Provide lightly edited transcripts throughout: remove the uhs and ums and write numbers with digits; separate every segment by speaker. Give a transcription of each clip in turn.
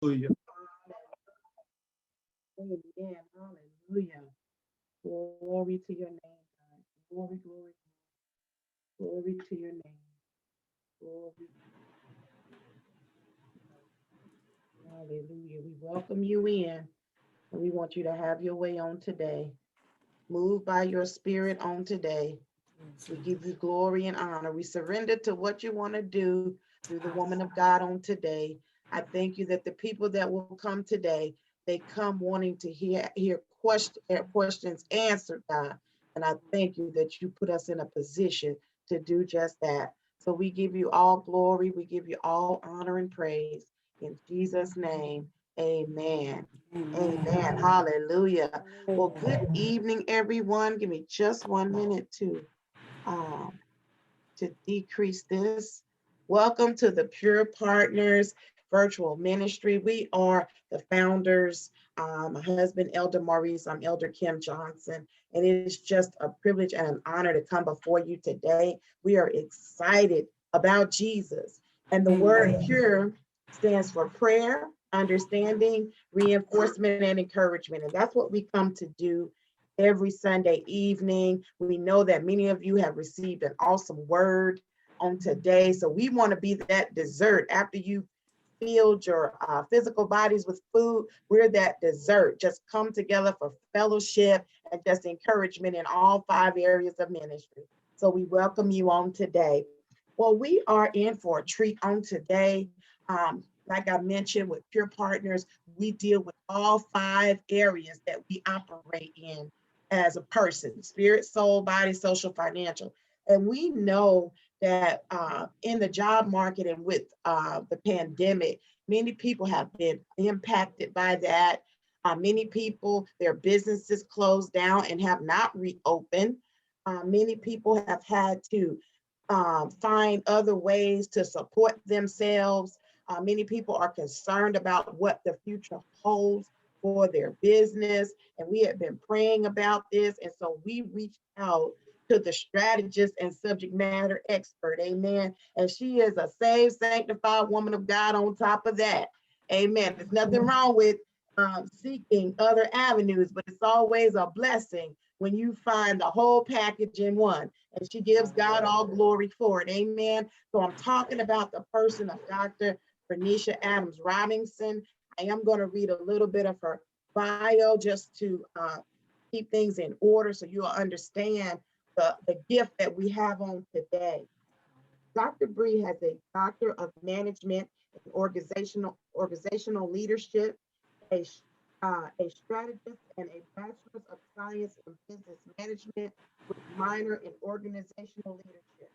Speaker 1: Hallelujah.
Speaker 2: Amen. Hallelujah. Glory to your name, God. Glory, glory, glory to your name. Glory. Hallelujah. We welcome you in and we want you to have your way on today. Move by your spirit on today. We give you glory and honor. We surrender to what you want to do through the woman of God on today. I thank you that the people that will come today, they come wanting to hear questions answered, God. And I thank you that you put us in a position to do just that. So we give you all glory, we give you all honor and praise. In Jesus' name, amen. Amen. Hallelujah. Well, good evening, everyone. Give me just 1 minute um, to decrease this. Welcome to the Pure Partners Virtual Ministry. We are the founders. My husband, Elder Maurice, I'm Elder Kim Johnson, and it is just a privilege and an honor to come before you today. We are excited about Jesus, and the word pure stands for prayer, understanding, reinforcement, and encouragement, and that's what we come to do every Sunday evening. We know that many of you have received an awesome word on today. So we want to be that dessert after you filled your physical bodies with food. We're that dessert. Just come together for fellowship and just encouragement in all 5 areas of ministry. So we welcome you on today. Well, we are in for a treat on today. Like I mentioned, with Pure Partners, we deal with all 5 areas that we operate in as a person: spirit, soul, body, social, financial. And we know that in the job market and with the pandemic, many people have been impacted by that. Many people, their businesses closed down and have not reopened. Many people have had to find other ways to support themselves. Many people are concerned about what the future holds for their business. And we have been praying about this. And so we reached out to the strategist and subject matter expert. Amen. And she is a saved, sanctified woman of God on top of that. Amen. There's nothing wrong with seeking other avenues, but it's always a blessing when you find the whole package in one. And she gives God all glory for it. Amen. So I'm talking about the person of Dr. Brenetia Adams Robinson. I am going to read a little bit of her bio just to keep things in order so you'll understand the gift that we have on today. Dr. Bree has a Doctor of Management and organizational leadership, a, a strategist, and a Bachelor's of Science in Business Management with minor in organizational leadership.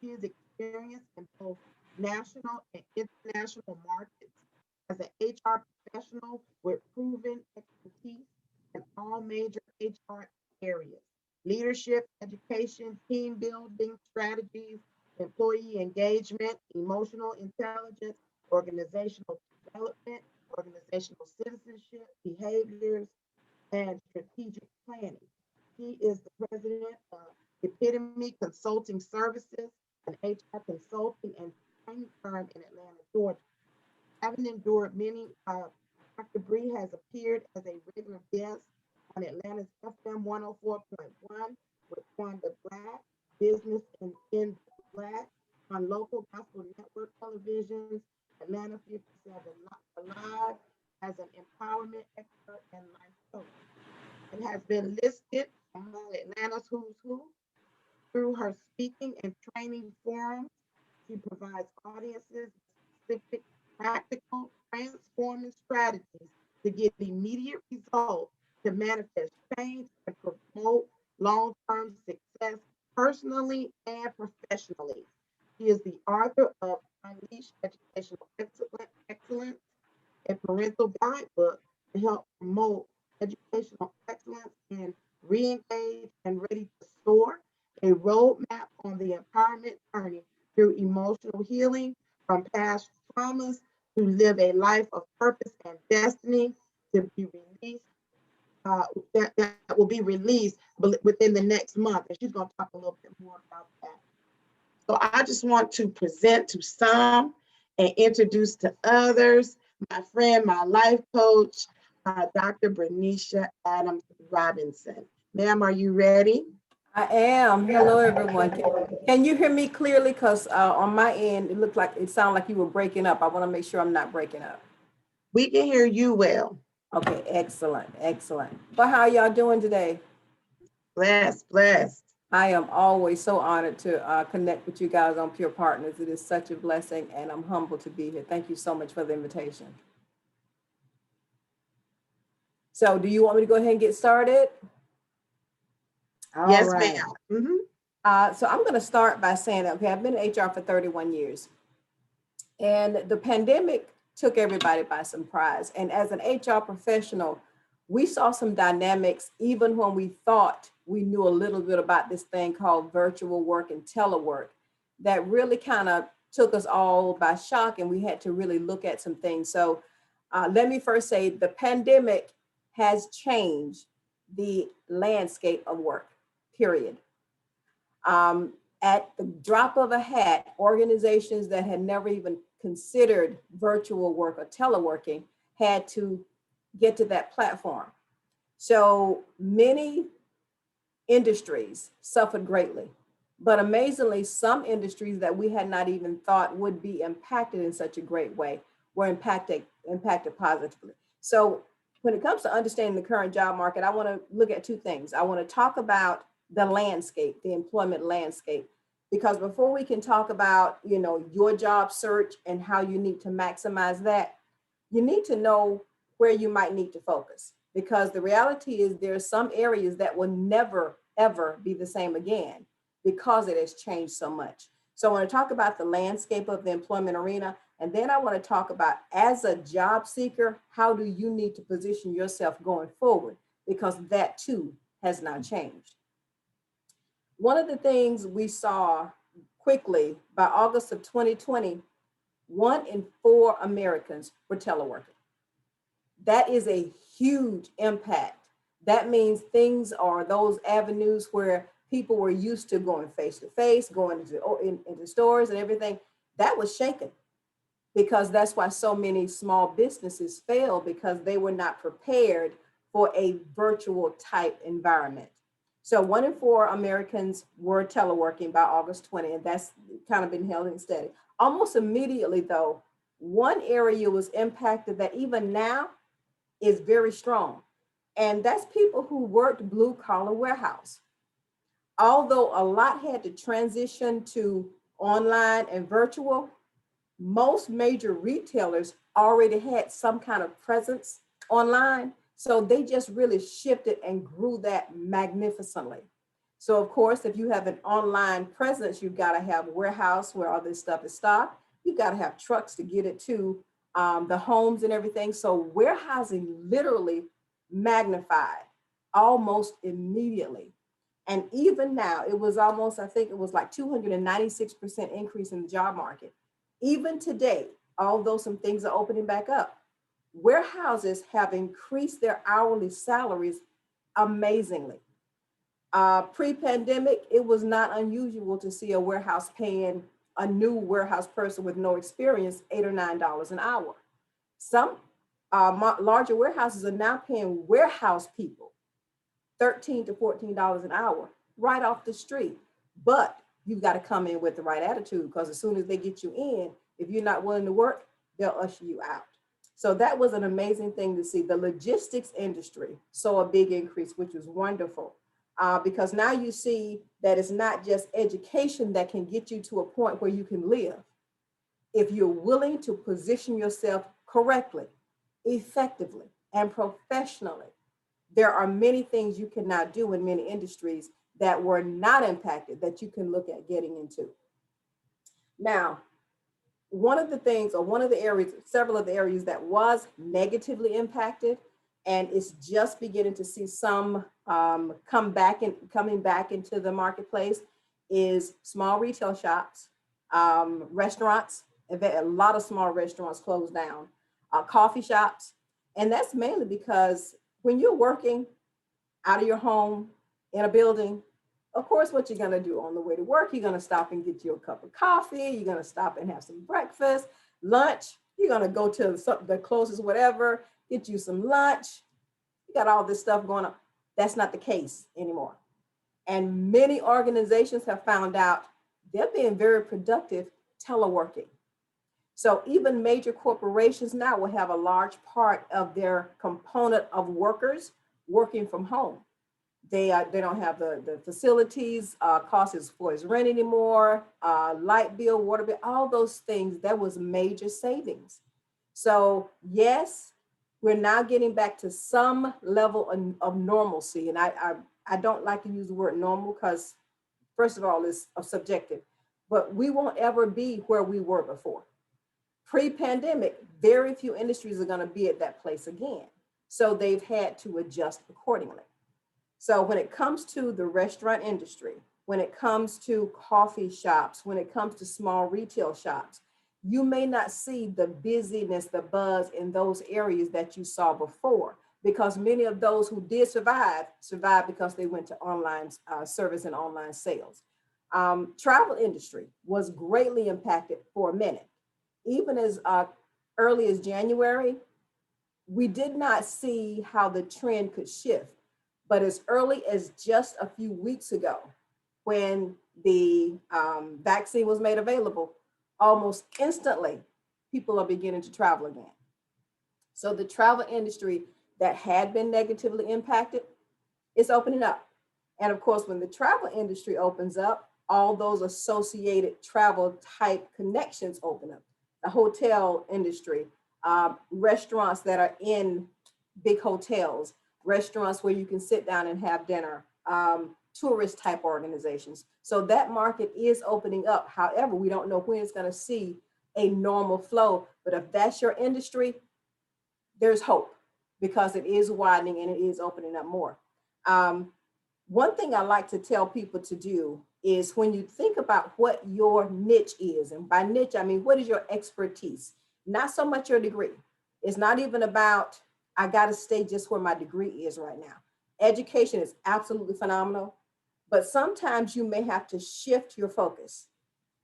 Speaker 2: She is experienced in both national and international markets as an HR professional with proven expertise in all major HR areas: leadership, education, team building strategies, employee engagement, emotional intelligence, organizational development, organizational citizenship, behaviors, and strategic planning. He is the president of Epitome Consulting Services, an HR consulting and training firm in Atlanta, Georgia. Having endured many, Dr. Bree has appeared as a regular guest on Atlanta's FM 104.1 with Wanda Black, Business in Black, on local gospel network televisions, Atlanta 57 Live, as an empowerment expert and life coach, and has been listed among Atlanta's Who's Who through her speaking and training forums. She provides audiences specific, practical, transforming strategies to get immediate results, to manifest change and promote long-term success personally and professionally. She is the author of Unleash Educational Excellence, a parental guidebook to help promote educational excellence and re-engage and ready to soar, a roadmap on the empowerment journey through emotional healing from past traumas to live a life of purpose and destiny, to be released, that will be released within the next month. And she's going to talk a little bit more about that. So I just want to present to some and introduce to others my friend, my life coach, Dr. Brenetia Adams Robinson. Ma'am, are you ready?
Speaker 1: I am. Hello, everyone. Can you hear me clearly? Because on my end, it sounded like you were breaking up. I want to make sure I'm not breaking up.
Speaker 2: We can hear you well.
Speaker 1: Okay, excellent, excellent. But how y'all doing today?
Speaker 2: Blessed, blessed.
Speaker 1: I am always so honored to connect with you guys on Pure Partners. It is such a blessing, and I'm humbled to be here. Thank you so much for the invitation. So, do you want me to go ahead and get started? All
Speaker 2: Yes, ma'am.
Speaker 1: right.
Speaker 2: Mhm.
Speaker 1: So, I'm going to start by saying, okay, I've been in HR for 31 years. And the pandemic took everybody by surprise. And as an HR professional, we saw some dynamics even when we thought we knew a little bit about this thing called virtual work and telework that really kind of took us all by shock, and we had to really look at some things. So let me first say the pandemic has changed the landscape of work, period. Um, at the drop of a hat, organizations that had never even considered virtual work or teleworking had to get to that platform. So many industries suffered greatly. But amazingly, some industries that we had not even thought would be impacted in such a great way were impacted positively. So when it comes to understanding the current job market, I want to look at two things. I want to talk about the landscape, the employment landscape, because before we can talk about, your job search and how you need to maximize that, you need to know where you might need to focus, because the reality is there are some areas that will never ever be the same again because it has changed so much. So I want to talk about the landscape of the employment arena, and then I want to talk about, as a job seeker, how do you need to position yourself going forward, because that too has not changed. One of the things we saw quickly by August of 2020, 1 in 4 Americans were teleworking. That is a huge impact. That means things are those avenues where people were used to going face to face, going into stores and everything. That was shaken, because that's why so many small businesses fail, because they were not prepared for a virtual type environment. So 1 in 4 Americans were teleworking by August 20, and that's kind of been held in steady. Almost immediately, though, one area was impacted that even now is very strong. And that's people who worked blue collar warehouse. Although a lot had to transition to online and virtual, most major retailers already had some kind of presence online. So they just really shifted and grew that magnificently. So, of course, if you have an online presence, you've got to have a warehouse where all this stuff is stocked. You've got to have trucks to get it to the homes and everything. So, warehousing literally magnified almost immediately. And even now, it was almost, I think it was like 296% increase in the job market. Even today, although some things are opening back up, warehouses have increased their hourly salaries amazingly. Pre-pandemic, it was not unusual to see a warehouse paying a new warehouse person with no experience $8 or $9 an hour. Some larger warehouses are now paying warehouse people $13 to $14 an hour right off the street. But you've got to come in with the right attitude, because as soon as they get you in, if you're not willing to work, they'll usher you out. So that was an amazing thing to see. The logistics industry saw a big increase, which was wonderful, because now you see that it's not just education that can get you to a point where you can live. If you're willing to position yourself correctly, effectively, and professionally, there are many things you cannot do in many industries that were not impacted that you can look at getting into. Now, one of the things, or one of the areas, several of the areas that was negatively impacted, and it's just beginning to see some coming back into the marketplace, is small retail shops, restaurants. A lot of small restaurants closed down, coffee shops, and that's mainly because when you're working out of your home in a building, of course, what you're going to do on the way to work, you're going to stop and get you a cup of coffee. You're going to stop and have some breakfast, lunch. You're going to go to the closest whatever, get you some lunch. You got all this stuff going on. That's not the case anymore. And many organizations have found out they're being very productive teleworking. So even major corporations now will have a large part of their component of workers working from home. They don't have the facilities, cost for his rent anymore, light bill, water bill, all those things. That was major savings. So yes, we're now getting back to some level of normalcy. And I don't like to use the word normal because first of all, it's subjective, but we won't ever be where we were before. Pre-pandemic, very few industries are going to be at that place again. So they've had to adjust accordingly. So when it comes to the restaurant industry, when it comes to coffee shops, when it comes to small retail shops, you may not see the busyness, the buzz in those areas that you saw before, because many of those who did survived because they went to online service and online sales. Travel industry was greatly impacted for a minute. Even as early as January, we did not see how the trend could shift. But as early as just a few weeks ago, when the vaccine was made available, almost instantly, people are beginning to travel again. So the travel industry that had been negatively impacted is opening up. And of course, when the travel industry opens up, all those associated travel type connections open up. The hotel industry, restaurants that are in big hotels, restaurants where you can sit down and have dinner, tourist type organizations. So that market is opening up. However, we don't know when it's going to see a normal flow. But if that's your industry, there's hope because it is widening and it is opening up more. One thing I like to tell people to do is when you think about what your niche is, and by niche, I mean, what is your expertise? Not so much your degree. It's not even about, I got to stay just where my degree is right now. Education is absolutely phenomenal, but sometimes you may have to shift your focus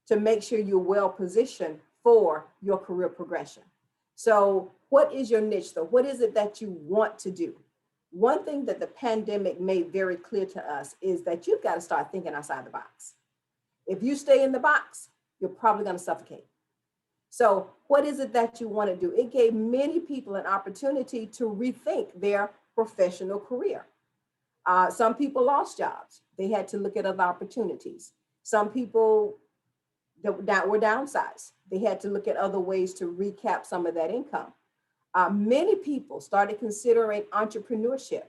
Speaker 1: to make sure you're well positioned for your career progression. So what is your niche though? What is it that you want to do? One thing that the pandemic made very clear to us is that you've got to start thinking outside the box. If you stay in the box, you're probably going to suffocate. So what is it that you want to do? It gave many people an opportunity to rethink their professional career. Some people lost jobs. They had to look at other opportunities. Some people that were downsized. They had to look at other ways to recap some of that income. Many people started considering entrepreneurship.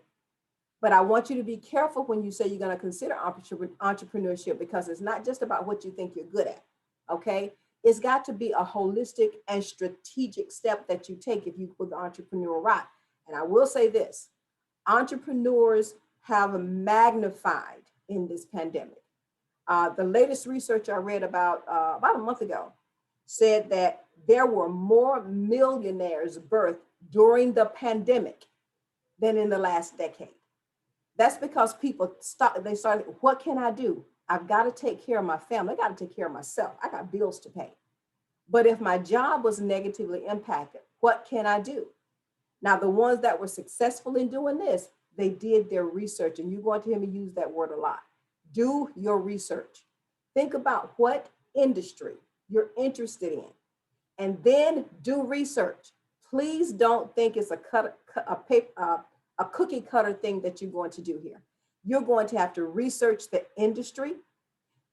Speaker 1: But I want you to be careful when you say you're going to consider entrepreneurship, because it's not just about what you think you're good at, okay? It's got to be a holistic and strategic step that you take if you put the entrepreneurial route. And I will say this, entrepreneurs have magnified in this pandemic. The latest research I read about a month ago said that there were more millionaires birthed during the pandemic than in the last decade. That's because people started, what can I do? I've got to take care of my family. I got to take care of myself. I got bills to pay. But if my job was negatively impacted, what can I do? Now, the ones that were successful in doing this, they did their research, and you're going to hear me use that word a lot. Do your research. Think about what industry you're interested in, and then do research. Please don't think it's a cookie cutter thing that you're going to do here. You're going to have to research the industry,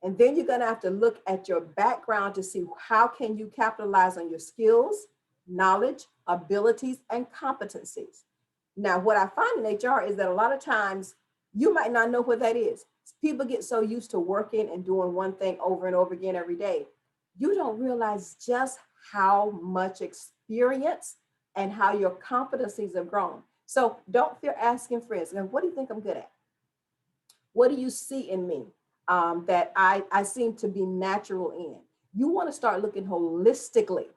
Speaker 1: and then you're going to have to look at your background to see how can you capitalize on your skills, knowledge, abilities, and competencies. Now, what I find in HR is that a lot of times you might not know what that is. People get so used to working and doing one thing over and over again every day. You don't realize just how much experience and how your competencies have grown. So don't fear asking friends, and what do you think I'm good at? What do you see in me that I seem to be natural in? You want to start looking holistically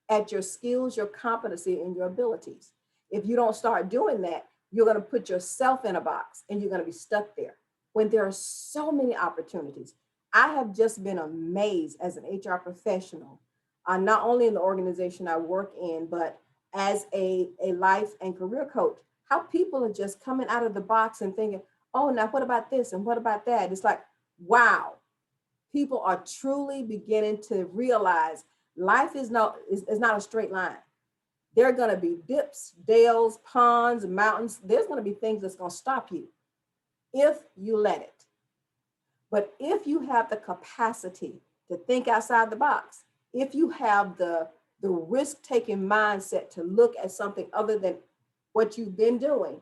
Speaker 1: at your skills, your competency, and your abilities. If you don't start doing that, you're going to put yourself in a box and you're going to be stuck there when there are so many opportunities. I have just been amazed as an HR professional not only in the organization I work in, but as a life and career coach, how people are just coming out of the box and thinking, oh, now what about this and what about that? It's like, wow, people are truly beginning to realize life is not a straight line. There are going to be dips, dales, ponds, mountains. There's going to be things that's going to stop you if you let it. But if you have the capacity to think outside the box, if you have the risk-taking mindset to look at something other than what you've been doing,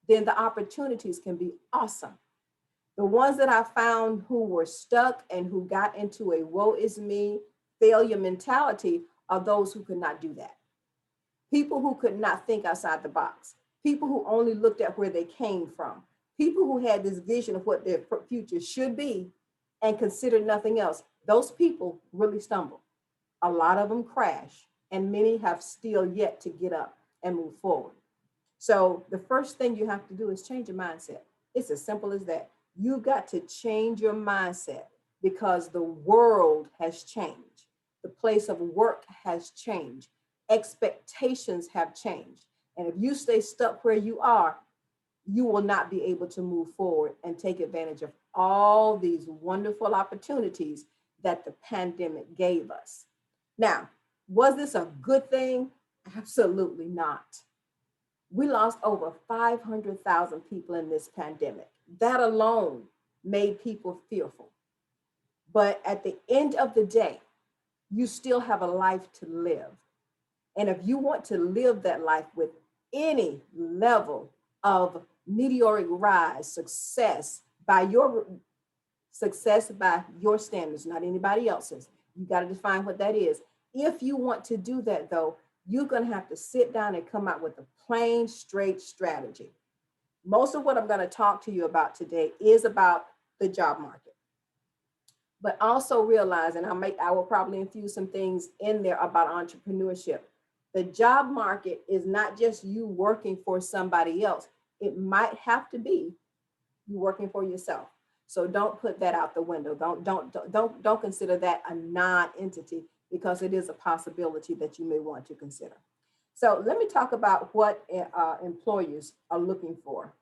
Speaker 1: then the opportunities can be awesome. The ones that I found who were stuck and who got into a woe is me failure mentality are those who could not do that. People who could not think outside the box, people who only looked at where they came from, people who had this vision of what their future should be and considered nothing else. Those people really stumble. A lot of them crash, and many have still yet to get up and move forward. So the first thing you have to do is change your mindset. It's as simple as that. You've got to change your mindset because the world has changed. The place of work has changed. Expectations have changed. And if you stay stuck where you are, you will not be able to move forward and take advantage of all these wonderful opportunities that the pandemic gave us. Now, was this a good thing? Absolutely not. We lost over 500,000 people in this pandemic. That alone made people fearful. But at the end of the day, you still have a life to live. And if you want to live that life with any level of meteoric rise, success by your standards, not anybody else's, you got to define what that is. If you want to do that, though, you're going to have to sit down and come out with a plain, straight strategy. Most of what I'm going to talk to you about today is about the job market. But also realize, and I will probably infuse some things in there about entrepreneurship. The job market is not just you working for somebody else. It might have to be you working for yourself. So don't put that out the window. Don't consider that a non-entity, because it is a possibility that you may want to consider. So let me talk about what employers are looking for.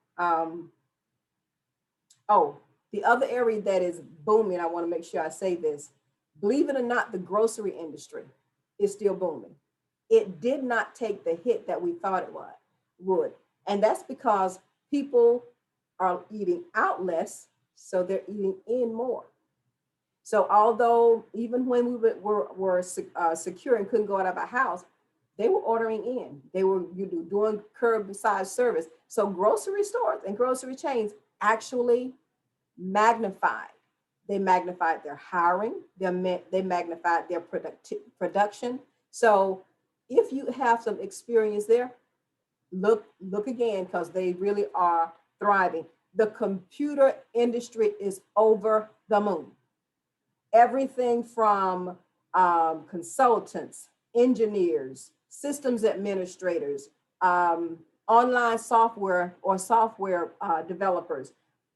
Speaker 1: The other area that is booming, I want to make sure I say this. Believe it or not, the grocery industry is still booming. It did not take the hit that we thought it would. And that's because people are eating out less, so they're eating in more. So although even when we were secure and couldn't go out of our house, they were ordering in. They were doing curbside service. So grocery stores and grocery chains actually magnified. They magnified their hiring. They magnified their production. So if you have some experience there, look again, because they really are thriving. The computer industry is over the moon. Everything from consultants, engineers, systems administrators, online software or software developers,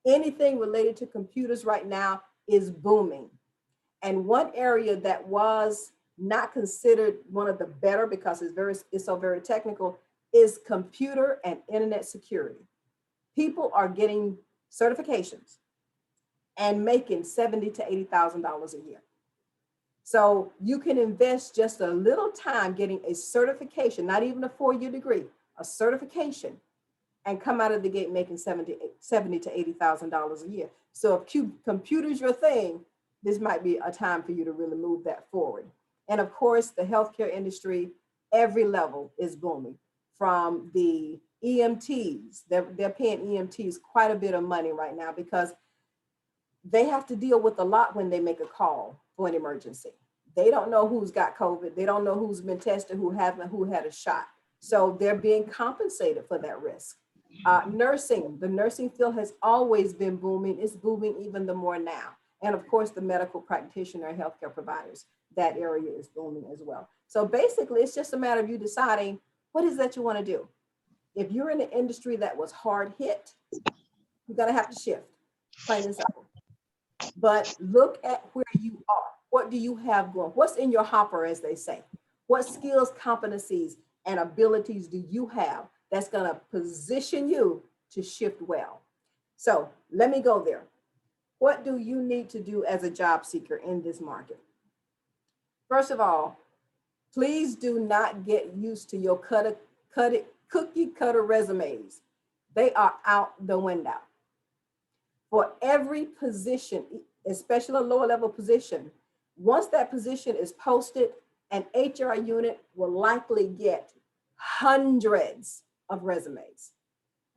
Speaker 1: anything related to computers right now is booming. And one area that was not considered one of the better because it's so very technical is computer and internet security. People are getting certifications and making $70,000 to $80,000 a year. So you can invest just a little time getting a certification, not even a 4-year degree, a certification, and come out of the gate making $70,000 to $80,000 a year. So if computer's your thing, this might be a time for you to really move that forward. And of course, the healthcare industry, every level is booming. From the EMTs, they're paying EMTs quite a bit of money right now because they have to deal with a lot when they make a call for an emergency. They don't know who's got COVID. They don't know who's been tested, who haven't, who had a shot. So they're being compensated for that risk. Nursing, the nursing field has always been booming. It's booming even the more now. And of course, the medical practitioner, healthcare providers, that area is booming as well. So basically, it's just a matter of you deciding what is that you want to do. If you're in an industry that was hard hit, you're going to have to shift, plain and simple. But look at where you are. What do you have going? What's in your hopper, as they say? What skills, competencies, and abilities do you have that's going to position you to shift well? So let me go there. What do you need to do as a job seeker in this market? First of all, please do not get used to your cookie cutter resumes. They are out the window. For every position, especially a lower level position, once that position is posted, an HR unit will likely get hundreds of resumes.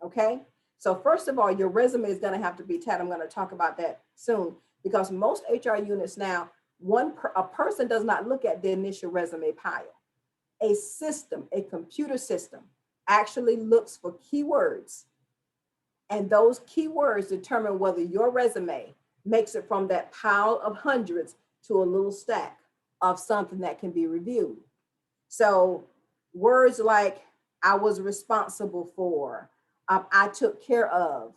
Speaker 1: Okay. So first of all, your resume is going to have to be tagged. I'm going to talk about that soon, because most HR units now, a person does not look at the initial resume pile. A system, a computer system, actually looks for keywords, and those keywords determine whether your resume makes it from that pile of hundreds to a little stack of something that can be reviewed. So words like I was responsible for, I took care of,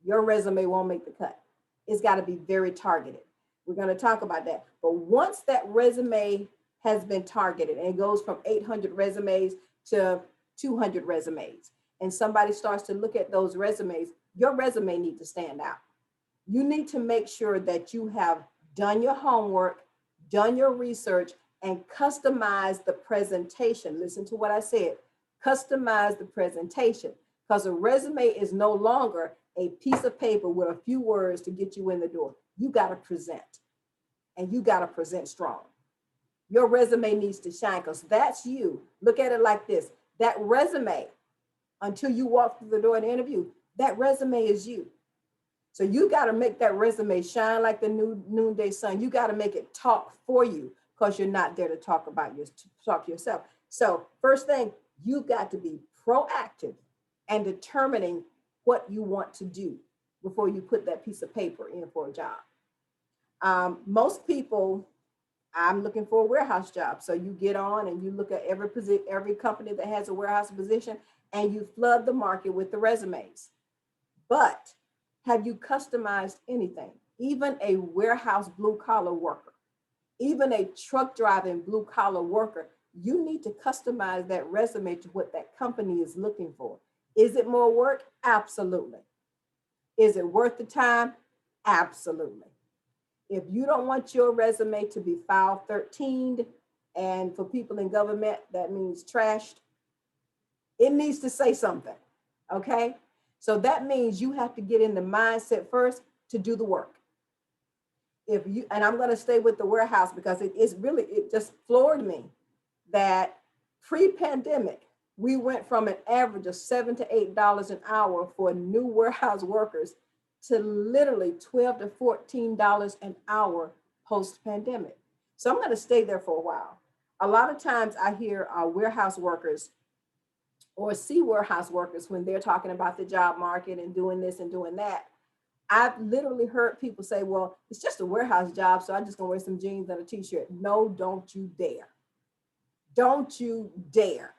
Speaker 1: your resume won't make the cut. It's got to be very targeted. We're going to talk about that. But once that resume has been targeted and it goes from 800 resumes to 200 resumes, and somebody starts to look at those resumes, your resume needs to stand out. You need to make sure that you have done your homework, done your research, and customize the presentation. Listen to what I said. Customize the presentation, because a resume is no longer a piece of paper with a few words to get you in the door. You got to present, and you got to present strong. Your resume needs to shine, because that's you. Look at it like this. That resume, until you walk through the door in the interview, that resume is you. So you got to make that resume shine like the noonday sun. You got to make it talk for you, because you're not there to talk yourself. So first thing, you've got to be proactive and determining what you want to do before you put that piece of paper in for a job. Most people, I'm looking for a warehouse job. So you get on and you look at every company that has a warehouse position, and you flood the market with the resumes. But have you customized anything? Even a warehouse blue collar worker, even a truck driving blue collar worker, you need to customize that resume to what that company is looking for. Is it more work? Absolutely. Is it worth the time? Absolutely. If you don't want your resume to be file 13'd, and for people in government, that means trashed, it needs to say something. Okay. So that means you have to get in the mindset first to do the work. And I'm going to stay with the warehouse, because it just floored me that pre-pandemic, we went from an average of $7 to $8 an hour for new warehouse workers to literally $12 to $14 an hour post-pandemic. So I'm going to stay there for a while. A lot of times I hear warehouse workers or see warehouse workers when they're talking about the job market and doing this and doing that. I've literally heard people say, well, it's just a warehouse job, so I'm just going to wear some jeans and a t-shirt. No, don't you dare. Don't you dare.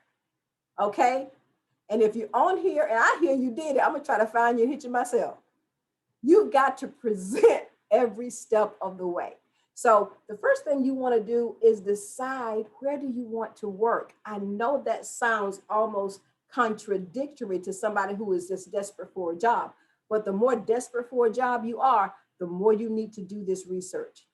Speaker 1: Okay? And if you're on here and I hear you did it, I'm going to try to find you and hit you myself. You've got to present every step of the way. So the first thing you want to do is decide, where do you want to work? I know that sounds almost contradictory to somebody who is just desperate for a job, but the more desperate for a job you are, the more you need to do this research.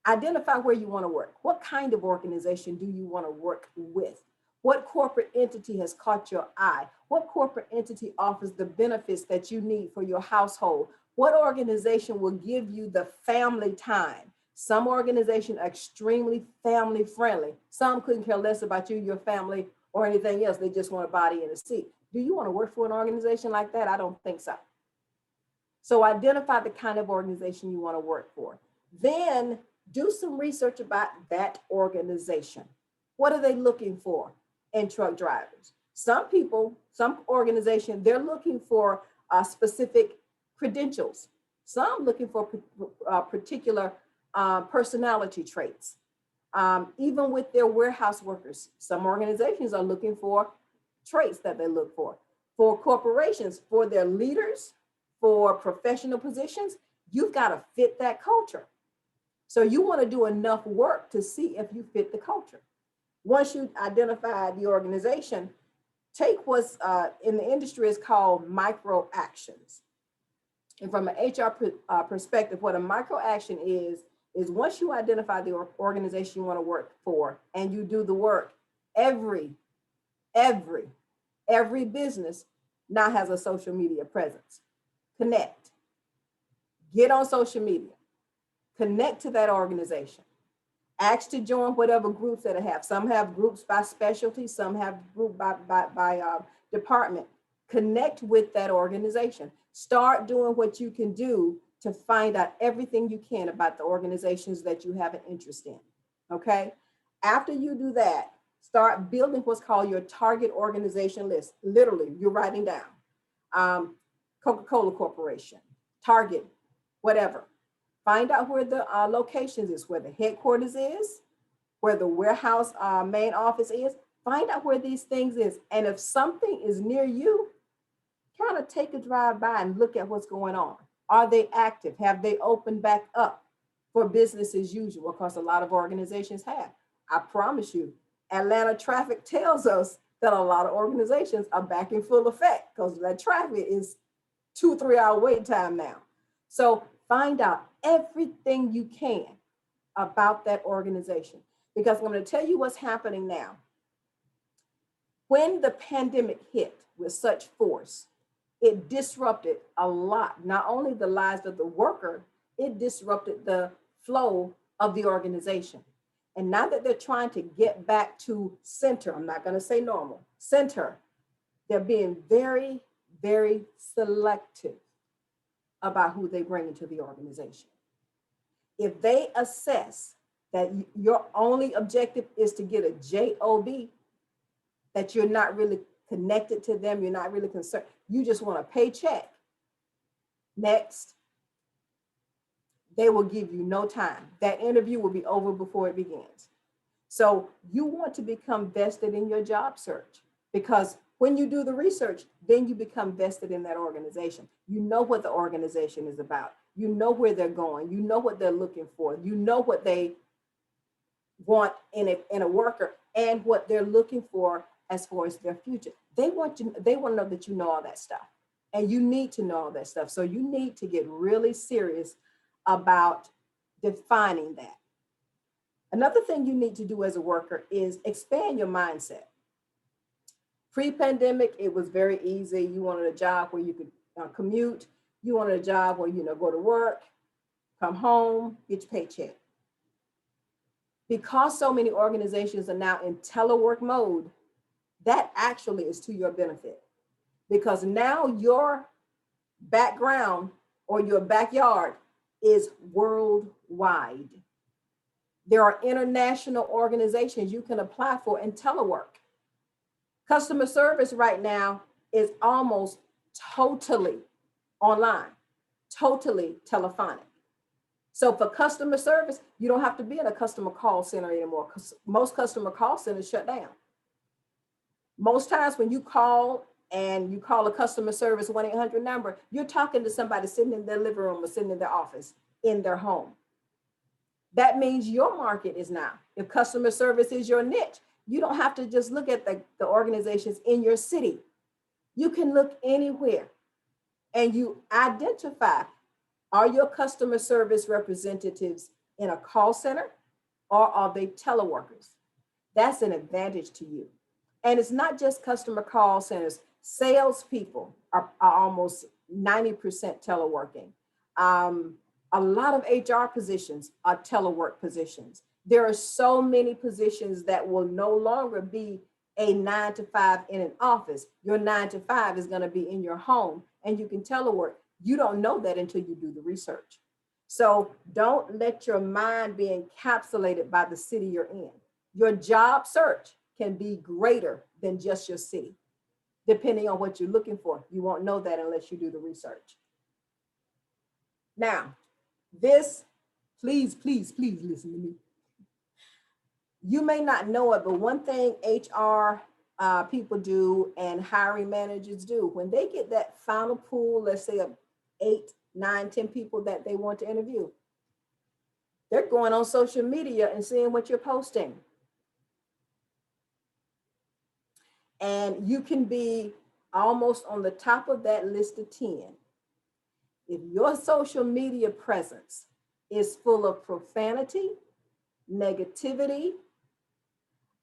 Speaker 1: Identify where you want to work. What kind of organization do you want to work with? What corporate entity has caught your eye? What corporate entity offers the benefits that you need for your household? What organization will give you the family time? Some organizations are extremely family friendly. Some couldn't care less about you, your family, or anything else. They just want a body in a seat. Do you want to work for an organization like that? I don't think so. So identify the kind of organization you want to work for. Then do some research about that organization. What are they looking for in truck drivers? Some people, some organization, they're looking for specific credentials. Some looking for particular personality traits. Even with their warehouse workers, some organizations are looking for traits that they look for. For corporations, for their leaders, for professional positions, you've got to fit that culture. So you want to do enough work to see if you fit the culture. Once you identify the organization, take what's in the industry is called micro actions. And from an HR perspective, what a micro action is once you identify the organization you want to work for and you do the work, every every every business now has a social media presence. Connect, get on social media, connect to that organization. Ask to join whatever groups that I have. Some have groups by specialty, some have group by department. Connect with that organization. Start doing what you can do to find out everything you can about the organizations that you have an interest in. Okay. After you do that, start building what's called your target organization list. Literally, you're writing down Coca-Cola Corporation, Target, whatever. Find out where the locations is, where the headquarters is, where the warehouse main office is. Find out where these things is. And if something is near you, kind of take a drive by and look at what's going on. Are they active? Have they opened back up for business as usual? Because a lot of organizations have. I promise you, Atlanta traffic tells us that a lot of organizations are back in full effect because that traffic is 2-3 hour wait time now. So find out everything you can about that organization, because I'm going to tell you what's happening now. When the pandemic hit with such force, it disrupted a lot, not only the lives of the worker, it disrupted the flow of the organization. And now that they're trying to get back to center, I'm not going to say normal, center, they're being very, very selective about who they bring into the organization. If they assess that your only objective is to get a job, that you're not really connected to them, you're not really concerned, you just want a paycheck, next, they will give you no time. That interview will be over before it begins. So you want to become vested in your job search, because when you do the research, then you become vested in that organization. You know what the organization is about. You know where they're going. You know what they're looking for. You know what they want in a worker and what they're looking for as far as their future. They want to know that you know all that stuff, and you need to know all that stuff. So you need to get really serious about defining that. Another thing you need to do as a worker is expand your mindset. Pre-pandemic, it was very easy. You wanted a job where you could commute. You wanted a job where, go to work, come home, get your paycheck. Because so many organizations are now in telework mode, that actually is to your benefit, because now your background or your backyard is worldwide. There are international organizations you can apply for in telework. Customer service right now is almost totally online, totally telephonic. So for customer service, you don't have to be in a customer call center anymore, because most customer call centers shut down. Most times when you call a customer service 1-800 number, you're talking to somebody sitting in their living room or sitting in their office, in their home. That means your market is now. If customer service is your niche, you don't have to just look at the organizations in your city. You can look anywhere and you identify, are your customer service representatives in a call center or are they teleworkers? That's an advantage to you. And it's not just customer call centers. Salespeople are almost 90% teleworking. A lot of HR positions are telework positions. There are so many positions that will no longer be a 9-to-5 in an office. Your 9-to-5 is going to be in your home and you can telework. You don't know that until you do the research. So don't let your mind be encapsulated by the city you're in. Your job search can be greater than just your city, depending on what you're looking for. You won't know that unless you do the research. Now, this, please listen to me. You may not know it, but one thing HR people do and hiring managers do, when they get that final pool, let's say of 8, 9, 10 people that they want to interview, They're going on social media and seeing what you're posting. And you can be almost on the top of that list of 10. If your social media presence is full of profanity, negativity,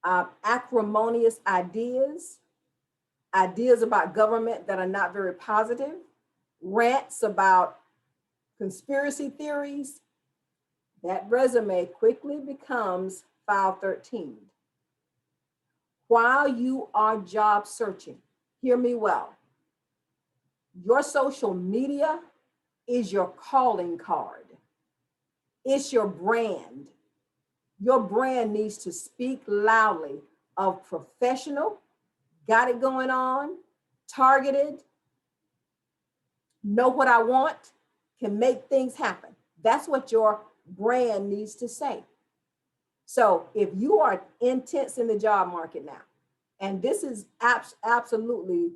Speaker 1: acrimonious ideas, ideas about government that are not very positive, rants about conspiracy theories, that resume quickly becomes file 13. While you are job searching, hear me well, your social media is your calling card. It's your brand. Your brand needs to speak loudly of professional, got it going on, targeted, know what I want, can make things happen. That's what your brand needs to say. So if you are intense in the job market now, and this is absolutely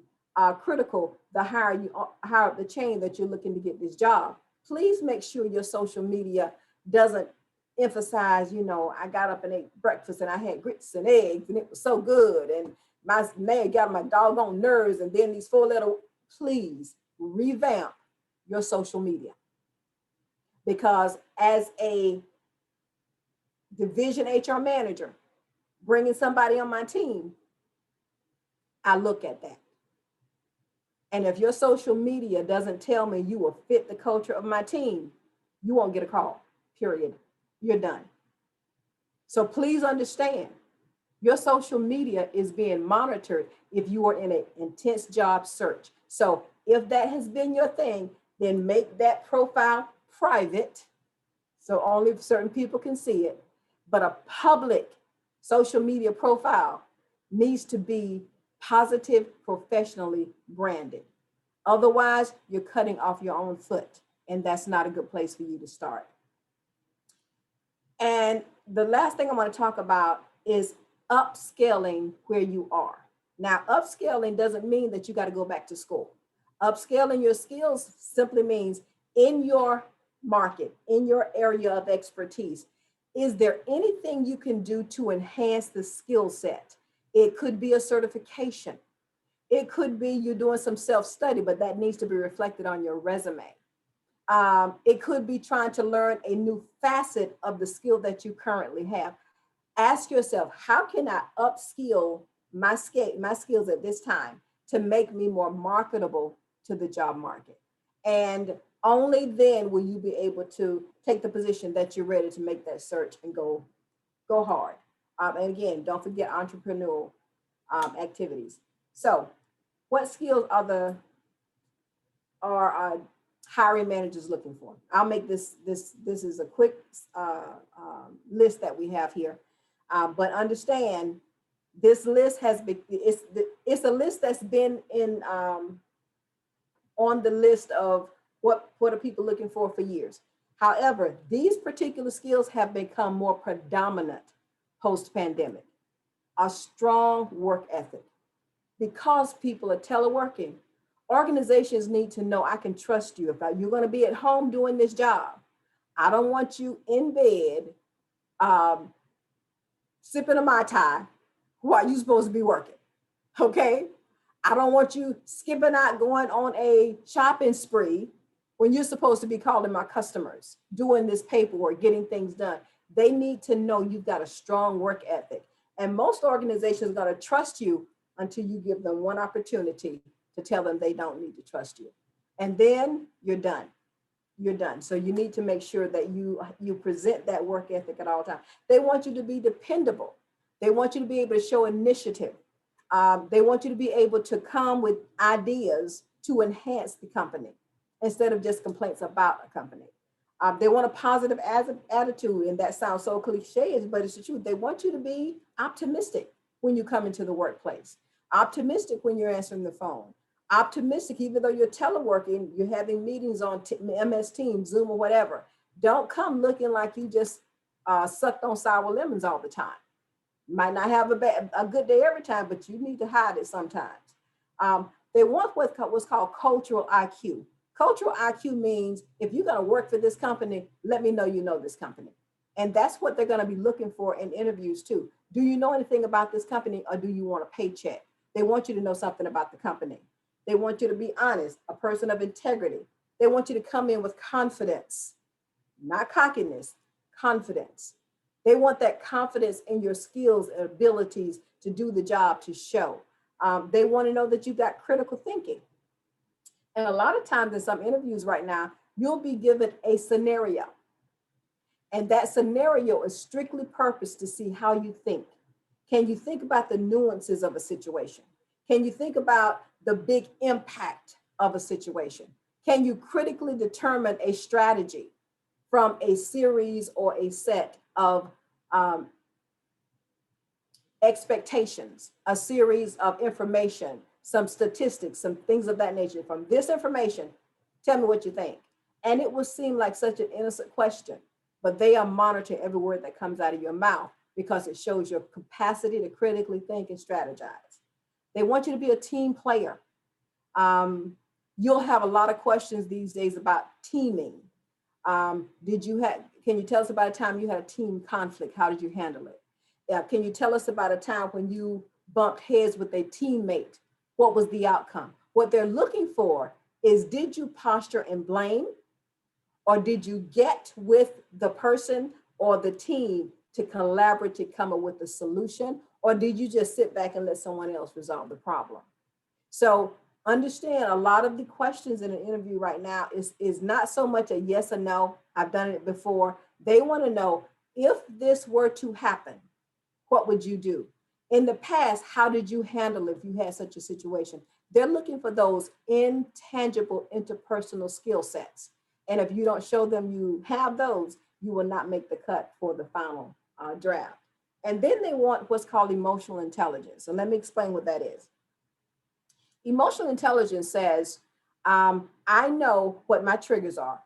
Speaker 1: critical, the higher the chain that you're looking to get this job, please make sure your social media doesn't emphasize, I got up and ate breakfast and I had grits and eggs and it was so good. And my man got my doggone nerves. And then these 4-letter, please revamp your social media. Because as a division HR manager, bringing somebody on my team, I look at that. And if your social media doesn't tell me you will fit the culture of my team, you won't get a call, period. You're done. So please understand, your social media is being monitored if you are in an intense job search. So if that has been your thing, then make that profile private so only certain people can see it. But a public social media profile needs to be positive, professionally branded. Otherwise, you're cutting off your own foot, and that's not a good place for you to start. And the last thing I want to talk about is upscaling where you are. Now, upscaling doesn't mean that you got to go back to school. Upscaling your skills simply means in your market, in your area of expertise, is there anything you can do to enhance the skill set? It could be a certification. It could be you doing some self-study, but that needs to be reflected on your resume. It could be trying to learn a new facet of the skill that you currently have. Ask yourself, how can I upskill my skills at this time to make me more marketable to the job market? And only then will you be able to take the position that you're ready to make that search and go hard. And again, don't forget entrepreneurial activities. So what skills are hiring managers looking for? I'll make this is a quick list that we have here, but understand this list has been it's a list that's been in on the list of what are people looking for years. However, these particular skills have become more predominant post-pandemic. A strong work ethic. Because people are teleworking, organizations need to know I can trust you. If you're going to be at home doing this job, I don't want you in bed sipping a Mai Tai while you're supposed to be working, okay? I don't want you skipping out, going on a shopping spree when you're supposed to be calling my customers, doing this paperwork, getting things done. They need to know you've got a strong work ethic. And most organizations are going to trust you until you give them one opportunity to tell them they don't need to trust you. And then you're done. You're done. So you need to make sure that you present that work ethic at all times. They want you to be dependable. They want you to be able to show initiative. They want you to be able to come with ideas to enhance the company instead of just complaints about a company. They want a positive attitude, and that sounds so cliche, but it's the truth. They want you to be optimistic when you come into the workplace, optimistic when you're answering the phone, optimistic even though you're teleworking, you're having meetings on MS Teams, Zoom, or whatever. Don't come looking like you just sucked on sour lemons all the time. You might not have a good day every time, but you need to hide it sometimes. They want what's called cultural IQ. Cultural IQ means if you're going to work for this company, let me know you know this company. And that's what they're going to be looking for in interviews too. Do you know anything about this company, or do you want a paycheck? They want you to know something about the company. They want you to be honest, a person of integrity. They want you to come in with confidence, not cockiness, confidence. They want that confidence in your skills and abilities to do the job to show. They want to know that you've got critical thinking. And a lot of times in some interviews right now, you'll be given a scenario. And that scenario is strictly purposed to see how you think. Can you think about the nuances of a situation? Can you think about the big impact of a situation? Can you critically determine a strategy from a series or a set of expectations, a series of information, some statistics, some things of that nature? From this information, tell me what you think. And it will seem like such an innocent question, but they are monitoring every word that comes out of your mouth because it shows your capacity to critically think and strategize. They want you to be a team player. You'll have a lot of questions these days about teaming. Can you tell us about a time you had a team conflict? How did you handle it? Can you tell us about a time when you bumped heads with a teammate? What was the outcome? What they're looking for is, did you posture and blame? Or did you get with the person or the team to collaborate to come up with a solution? Or did you just sit back and let someone else resolve the problem? So understand, a lot of the questions in an interview right now is not so much a yes or no. I've done it before. They want to know, if this were to happen, what would you do? In the past, how did you handle it if you had such a situation? They're looking for those intangible interpersonal skill sets. And if you don't show them you have those, you will not make the cut for the final draft. And then they want what's called emotional intelligence. So let me explain what that is. Emotional intelligence says, I know what my triggers are,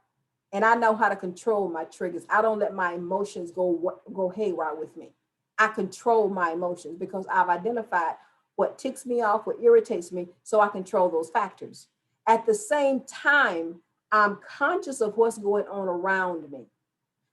Speaker 1: and I know how to control my triggers. I don't let my emotions go haywire with me. I control my emotions because I've identified what ticks me off, what irritates me, so I control those factors. At the same time, I'm conscious of what's going on around me.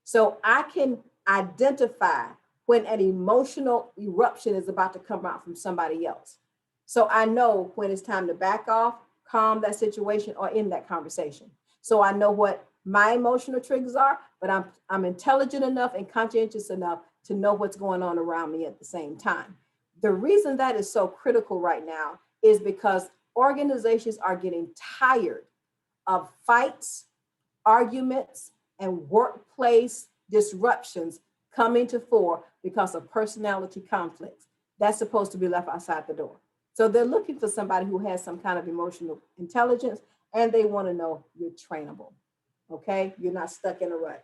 Speaker 1: So I can identify when an emotional eruption is about to come out from somebody else. So I know when it's time to back off, calm that situation, or end that conversation. So I know what my emotional triggers are, but I'm intelligent enough and conscientious enough to know what's going on around me at the same time. The reason that is so critical right now is because organizations are getting tired of fights, arguments, and workplace disruptions coming to fore because of personality conflicts. That's supposed to be left outside the door. So they're looking for somebody who has some kind of emotional intelligence, and they want to know you're trainable. Okay, you're not stuck in a rut.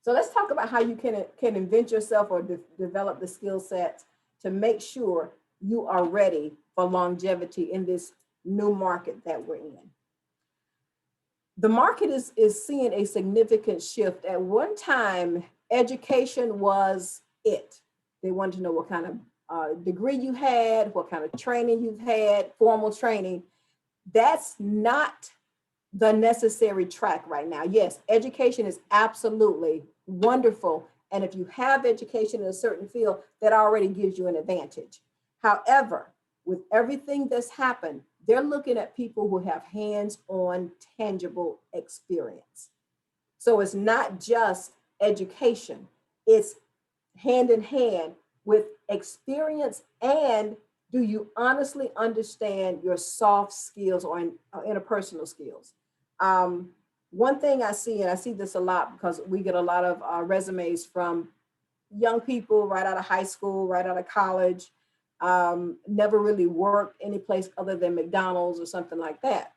Speaker 1: So let's talk about how you can invent yourself or develop the skill sets to make sure you are ready for longevity in this new market that we're in. The market is seeing a significant shift. At one time, education was it. They wanted to know what kind of degree you had, what kind of training you've had, formal training. That's not the necessary track right now. Yes, education is absolutely wonderful. And if you have education in a certain field, that already gives you an advantage. However, with everything that's happened, they're looking at people who have hands-on, tangible experience. So it's not just education, it's hand in hand with experience. And do you honestly understand your soft skills or interpersonal skills? One thing I see, and I see this a lot because we get a lot of resumes from young people right out of high school, right out of college, never really worked any place other than McDonald's or something like that.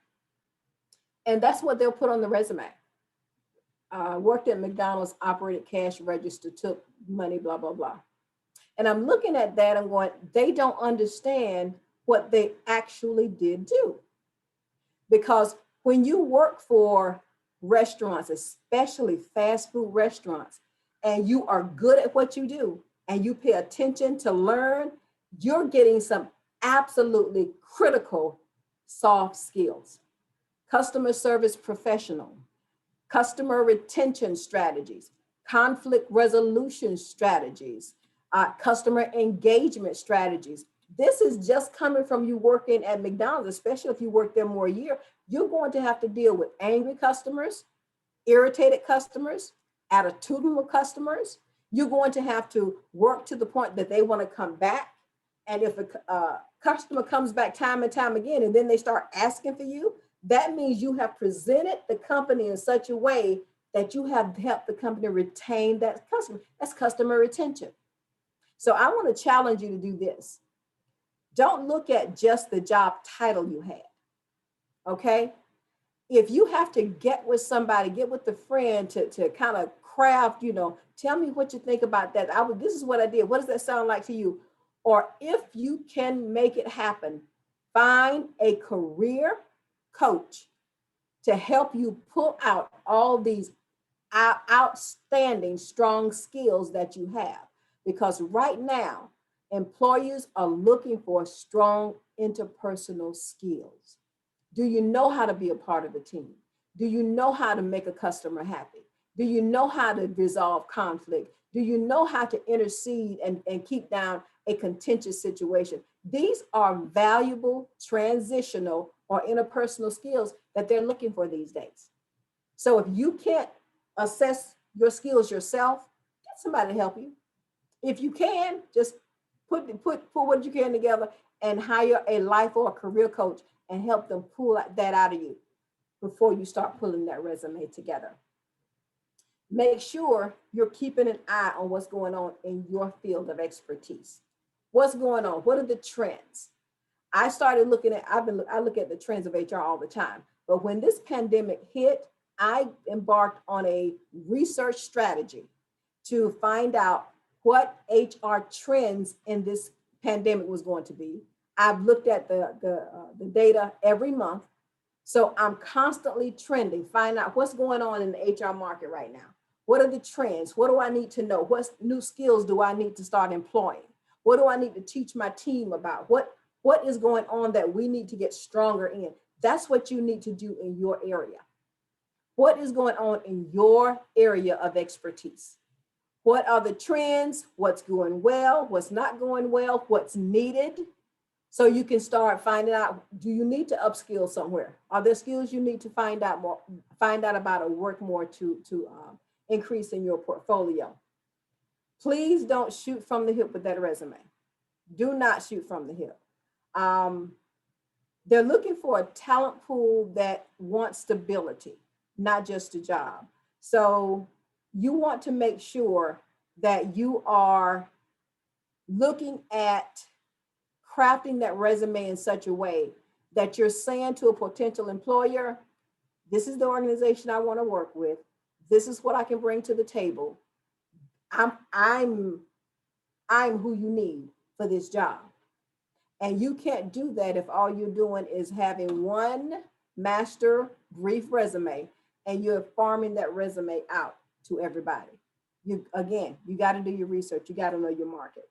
Speaker 1: And that's what they'll put on the resume. Worked at McDonald's, operated cash register, took money, blah, blah, blah. And I'm looking at that, I'm going, they don't understand what they actually did do. Because when you work for restaurants, especially fast food restaurants, and you are good at what you do, and you pay attention to learn, you're getting some absolutely critical soft skills. Customer service professional, customer retention strategies, conflict resolution strategies, customer engagement strategies. This is just coming from you working at McDonald's, especially if you work there more a year. You're going to have to deal with angry customers, irritated customers, attitudinal customers. You're going to have to work to the point that they want to come back. And if a customer comes back time and time again, and then they start asking for you, that means you have presented the company in such a way that you have helped the company retain that customer. That's customer retention. So I want to challenge you to do this. Don't look at just the job title you had. Okay? If you have to get with somebody, get with a friend to kind of craft, tell me what you think about that. This is what I did. What does that sound like to you? Or if you can make it happen, find a career coach to help you pull out all these outstanding, strong skills that you have. Because right now, employers are looking for strong interpersonal skills. Do you know how to be a part of a team? Do you know how to make a customer happy? Do you know how to resolve conflict? Do you know how to intercede and keep down a contentious situation? These are valuable, transitional, or interpersonal skills that they're looking for these days. So if you can't assess your skills yourself, get somebody to help you. If you can, just put what you can together and hire a life or a career coach and help them pull that out of you before you start pulling that resume together. Make sure you're keeping an eye on what's going on in your field of expertise. What's going on? What are the trends? I started looking at, I look at the trends of HR all the time. But when this pandemic hit, I embarked on a research strategy to find out what HR trends in this pandemic was going to be. I've looked at the data every month. So I'm constantly trending, find out what's going on in the HR market right now. What are the trends? What do I need to know? What new skills do I need to start employing? What do I need to teach my team about? What is going on that we need to get stronger in? That's what you need to do in your area. What is going on in your area of expertise? What are the trends? What's going well? What's not going well? What's needed? So you can start finding out, do you need to upskill somewhere? Are there skills you need to find out about or work more to increase in your portfolio? Please don't shoot from the hip with that resume. Do not shoot from the hip. They're looking for a talent pool that wants stability, not just a job. So you want to make sure that you are looking at crafting that resume in such a way that you're saying to a potential employer, this is the organization I want to work with. This is what I can bring to the table. I'm who you need for this job. And you can't do that if all you're doing is having one master brief resume and you're farming that resume out to everybody. You got to do your research. You got to know your market.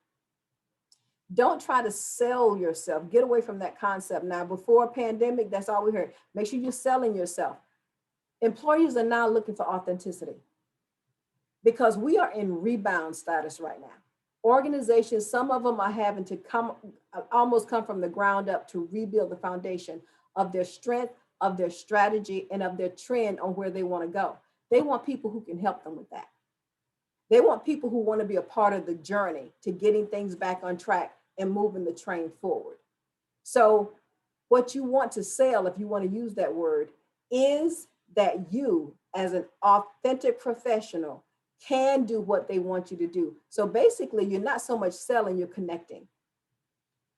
Speaker 1: Don't try to sell yourself. Get away from that concept. Now, before a pandemic, that's all we heard. Make sure you're selling yourself. Employers are now looking for authenticity because we are in rebound status right now. Organizations, some of them are having to almost come from the ground up to rebuild the foundation of their strength, of their strategy, and of their trend on where they want to go. They want people who can help them with that. They want people who want to be a part of the journey to getting things back on track and moving the train forward. So what you want to sell, if you want to use that word, is that you, as an authentic professional, can do what they want you to do. So basically, you're not so much selling, you're connecting.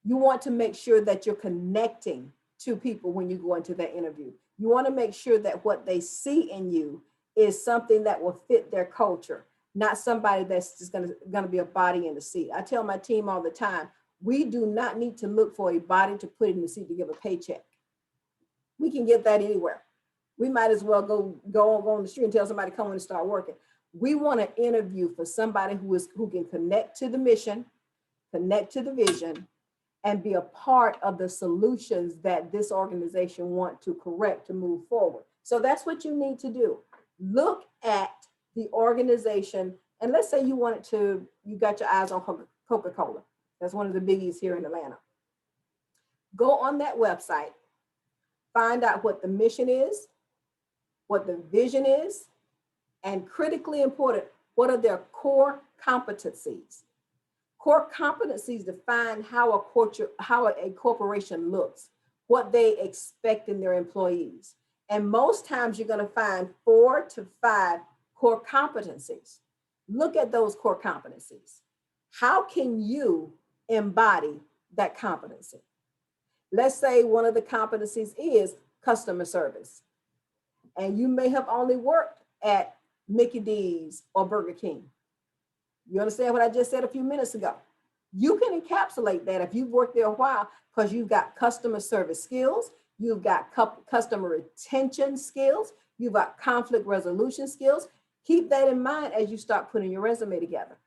Speaker 1: You want to make sure that you're connecting to people when you go into that interview. You want to make sure that what they see in you is something that will fit their culture, not somebody that's just going to be a body in the seat. I tell my team all the time, we do not need to look for a body to put in the seat to give a paycheck. We can get that anywhere. We might as well go on the street and tell somebody come in and start working. We want to interview for somebody who can connect to the mission, connect to the vision, and be a part of the solutions that this organization want to correct to move forward. So that's what you need to do. Look at the organization. And let's say you you got your eyes on Coca-Cola. That's one of the biggies here in Atlanta. Go on that website, find out what the mission is, what the vision is, and critically important, what are their core competencies? Core competencies define how a corporation looks, what they expect in their employees. And most times you're going to find 4 to 5 core competencies. Look at those core competencies. How can you embody that competency? Let's say one of the competencies is customer service, and you may have only worked at Mickey D's or Burger King. You understand what I just said a few minutes ago? You can encapsulate that if you've worked there a while, because you've got customer service skills, you've got customer retention skills, you've got conflict resolution skills. Keep that in mind as you start putting your resume together.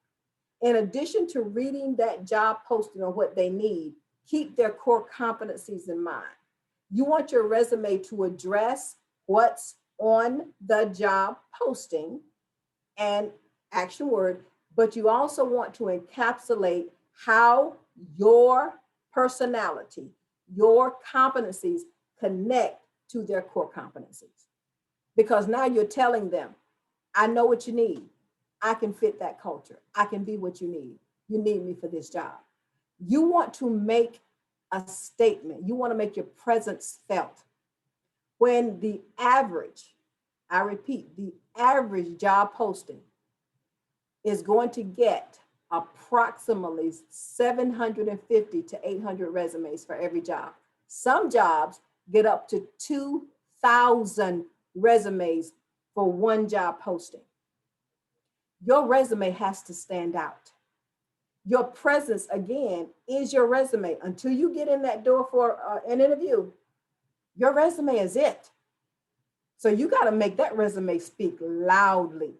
Speaker 1: In addition to reading that job posting on what they need, keep their core competencies in mind. You want your resume to address what's on the job posting and action word, but you also want to encapsulate how your personality, your competencies connect to their core competencies. Because now you're telling them, I know what you need. I can fit that culture. I can be what you need. You need me for this job. You want to make a statement. You want to make your presence felt. When the average, I repeat, the average job posting is going to get approximately 750 to 800 resumes for every job. Some jobs get up to 2,000 resumes for one job posting. Your resume has to stand out. Your presence, again, is your resume. Until you get in that door for an interview, your resume is it. So you got to make that resume speak loudly.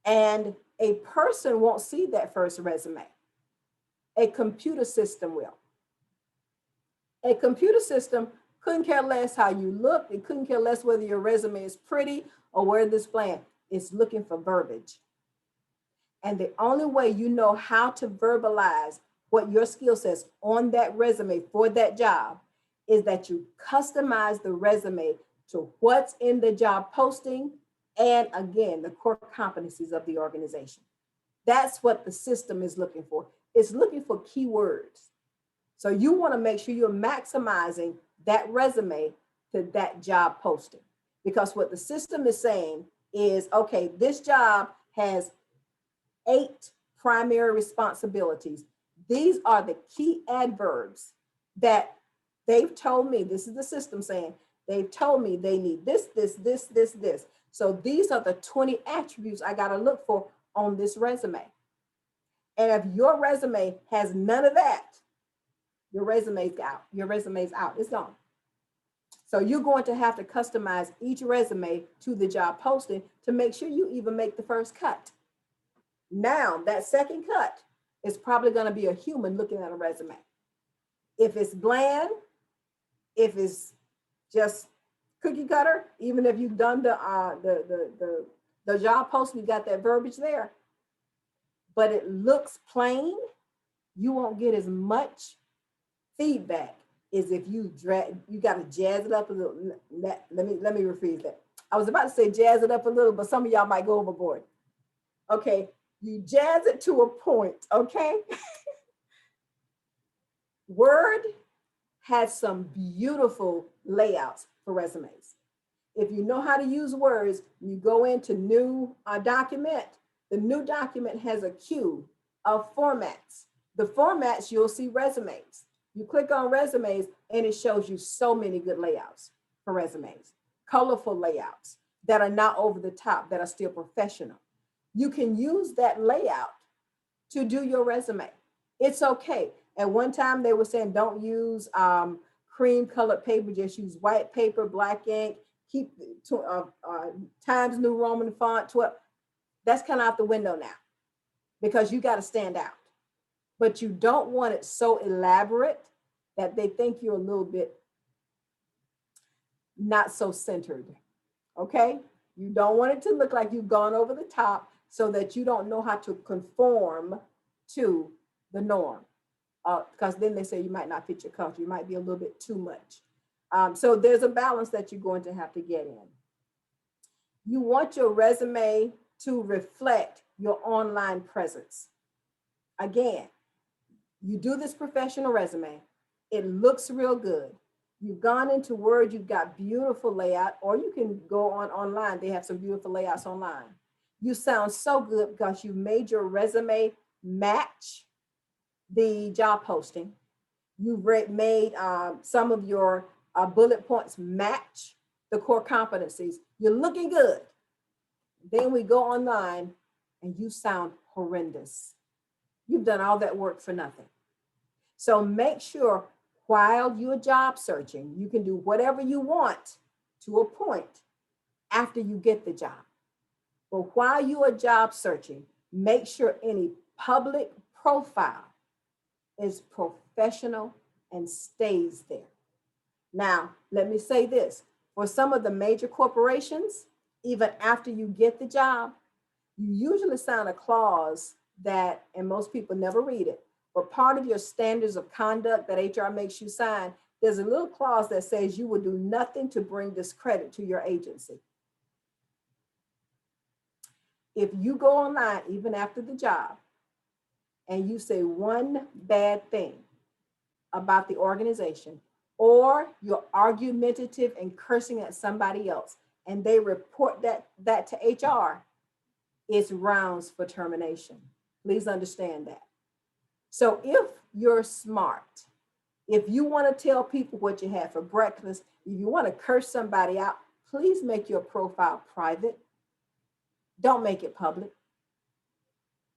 Speaker 1: And a person won't see that first resume. A computer system will. A computer system couldn't care less how you look. It couldn't care less whether your resume is pretty or whether it's bland. It's looking for verbiage. And the only way you know how to verbalize what your skill sets on that resume for that job is that you customize the resume to what's in the job posting and, again, the core competencies of the organization. That's what the system is looking for. It's looking for keywords. So you want to make sure you're maximizing that resume to that job posting, because what the system is saying is, okay, this job has 8 primary responsibilities. These are the key adverbs that they've told me. This is the system saying, they've told me they need this. So these are the 20 attributes I got to look for on this resume. And if your resume has none of that, your resume's out. Your resume's out. It's gone. So you're going to have to customize each resume to the job posting to make sure you even make the first cut. Now, that second cut is probably going to be a human looking at a resume. If it's bland, if it's just cookie cutter, even if you've done the job posting, you got that verbiage there, but it looks plain, you won't get as much feedback is if you got to jazz it up a little. Let me rephrase that. I was about to say jazz it up a little, but some of y'all might go overboard. Okay, you jazz it to a point, okay? Word has some beautiful layouts for resumes. If you know how to use words, you go into new document. The new document has a queue of formats. The formats, you'll see resumes. You click on resumes and it shows you so many good layouts for resumes, colorful layouts that are not over the top, that are still professional. You can use that layout to do your resume. It's okay. At one time they were saying don't use cream colored paper, just use white paper, black ink, keep Times New Roman font 12. That's kind of out the window now because you got to stand out. But you don't want it so elaborate that they think you're a little bit not so centered, okay? You don't want it to look like you've gone over the top so that you don't know how to conform to the norm. Because then they say you might not fit your culture. You might be a little bit too much. So there's a balance that you're going to have to get in. You want your resume to reflect your online presence. Again, you do this professional resume. It looks real good. You've gone into Word, you've got beautiful layout, or you can go on online. They have some beautiful layouts online. You sound so good because you made your resume match the job posting. You've made some of your bullet points match the core competencies. You're looking good. Then we go online and you sound horrendous. You've done all that work for nothing. So make sure while you're job searching, you can do whatever you want to a point after you get the job. But while you are job searching, make sure any public profile is professional and stays there. Now, let me say this. For some of the major corporations, even after you get the job, you usually sign a clause that, and most people never read it, but part of your standards of conduct that HR makes you sign, there's a little clause that says you will do nothing to bring discredit to your agency. If you go online, even after the job, and you say one bad thing about the organization, or you're argumentative and cursing at somebody else, and they report that to HR, it's grounds for termination. Please understand that. So if you're smart, if you want to tell people what you had for breakfast, if you want to curse somebody out, please make your profile private. Don't make it public,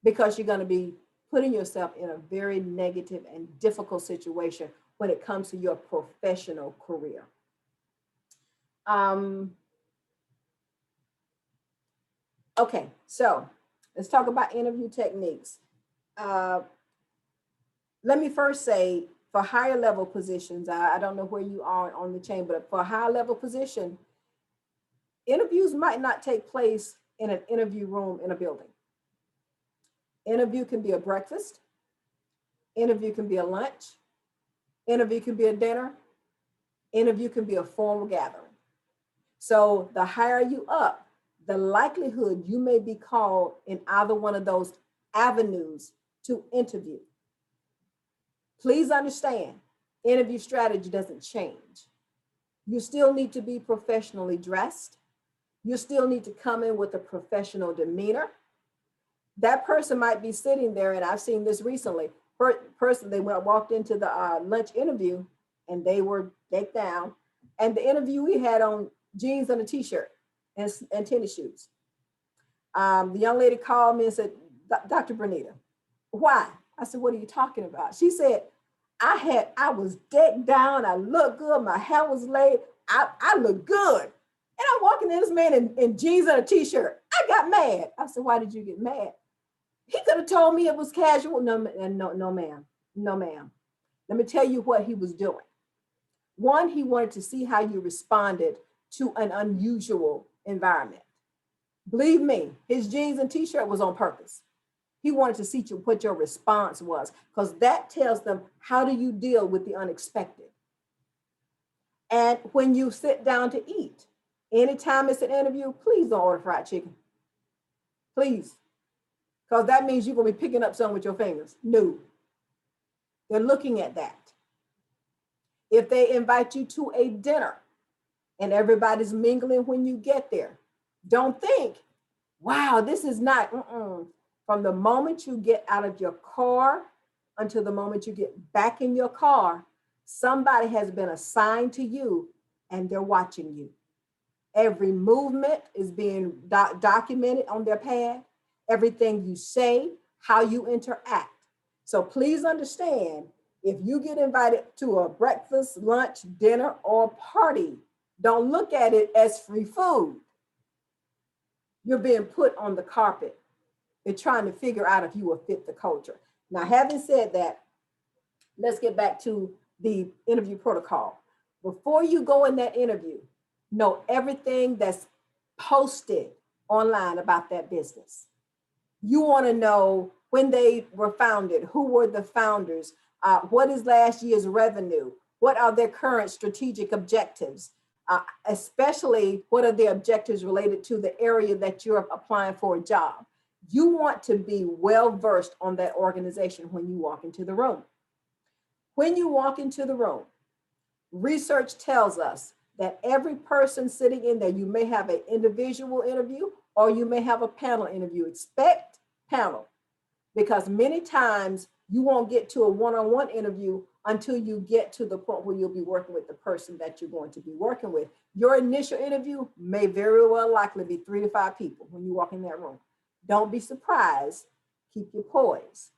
Speaker 1: because you're going to be putting yourself in a very negative and difficult situation when it comes to your professional career. Okay, so let's talk about interview techniques. Let me first say, for higher level positions, I don't know where you are on the chain, but for a high level position, interviews might not take place in an interview room in a building. Interview can be a breakfast. Interview can be a lunch. Interview can be a dinner. Interview can be a formal gathering. So the higher you up, the likelihood you may be called in either one of those avenues to interview. Please understand, interview strategy doesn't change. You still need to be professionally dressed. You still need to come in with a professional demeanor. That person might be sitting there, and I've seen this recently. They walked into the lunch interview, and they were decked down, and the interviewee had on jeans and a t-shirt and tennis shoes. The young lady called me and said, "Dr. Brenetia, why?" I said, "What are you talking about?" She said, I was decked down. I looked good. My hair was laid. I looked good. And I'm walking in, this man in jeans and a t-shirt. I got mad. I said, "Why did you get mad?" He could have told me it was casual. No, ma'am. No, ma'am. Let me tell you what he was doing. One, he wanted to see how you responded to an unusual environment. Believe me, his jeans and t-shirt was on purpose. He wanted to see what your response was, because that tells them, how do you deal with the unexpected? And when you sit down to eat, anytime it's an interview, please don't order fried chicken. Please. Because that means you're going to be picking up some with your fingers. No. They're looking at that. If they invite you to a dinner and everybody's mingling when you get there, don't think, wow, this is not. From the moment you get out of your car until the moment you get back in your car, somebody has been assigned to you and they're watching you. Every movement is being documented on their pad. Everything you say, how you interact. So please understand, if you get invited to a breakfast, lunch, dinner, or party, don't look at it as free food. You're being put on the carpet. They're trying to figure out if you will fit the culture. Now, having said that, let's get back to the interview protocol. Before you go in that interview, know everything that's posted online about that business. You want to know when they were founded, who were the founders, what is last year's revenue, what are their current strategic objectives, especially what are their objectives related to the area that you're applying for a job. You want to be well versed on that organization when you walk into the room. When you walk into the room, research tells us that every person sitting in there, you may have an individual interview or you may have a panel interview. Expect panel, because many times you won't get to a one-on-one interview until you get to the point where you'll be working with the person that you're going to be working with. Your initial interview may very well likely be 3 to 5 people when you walk in that room. Don't be surprised. Keep your poise.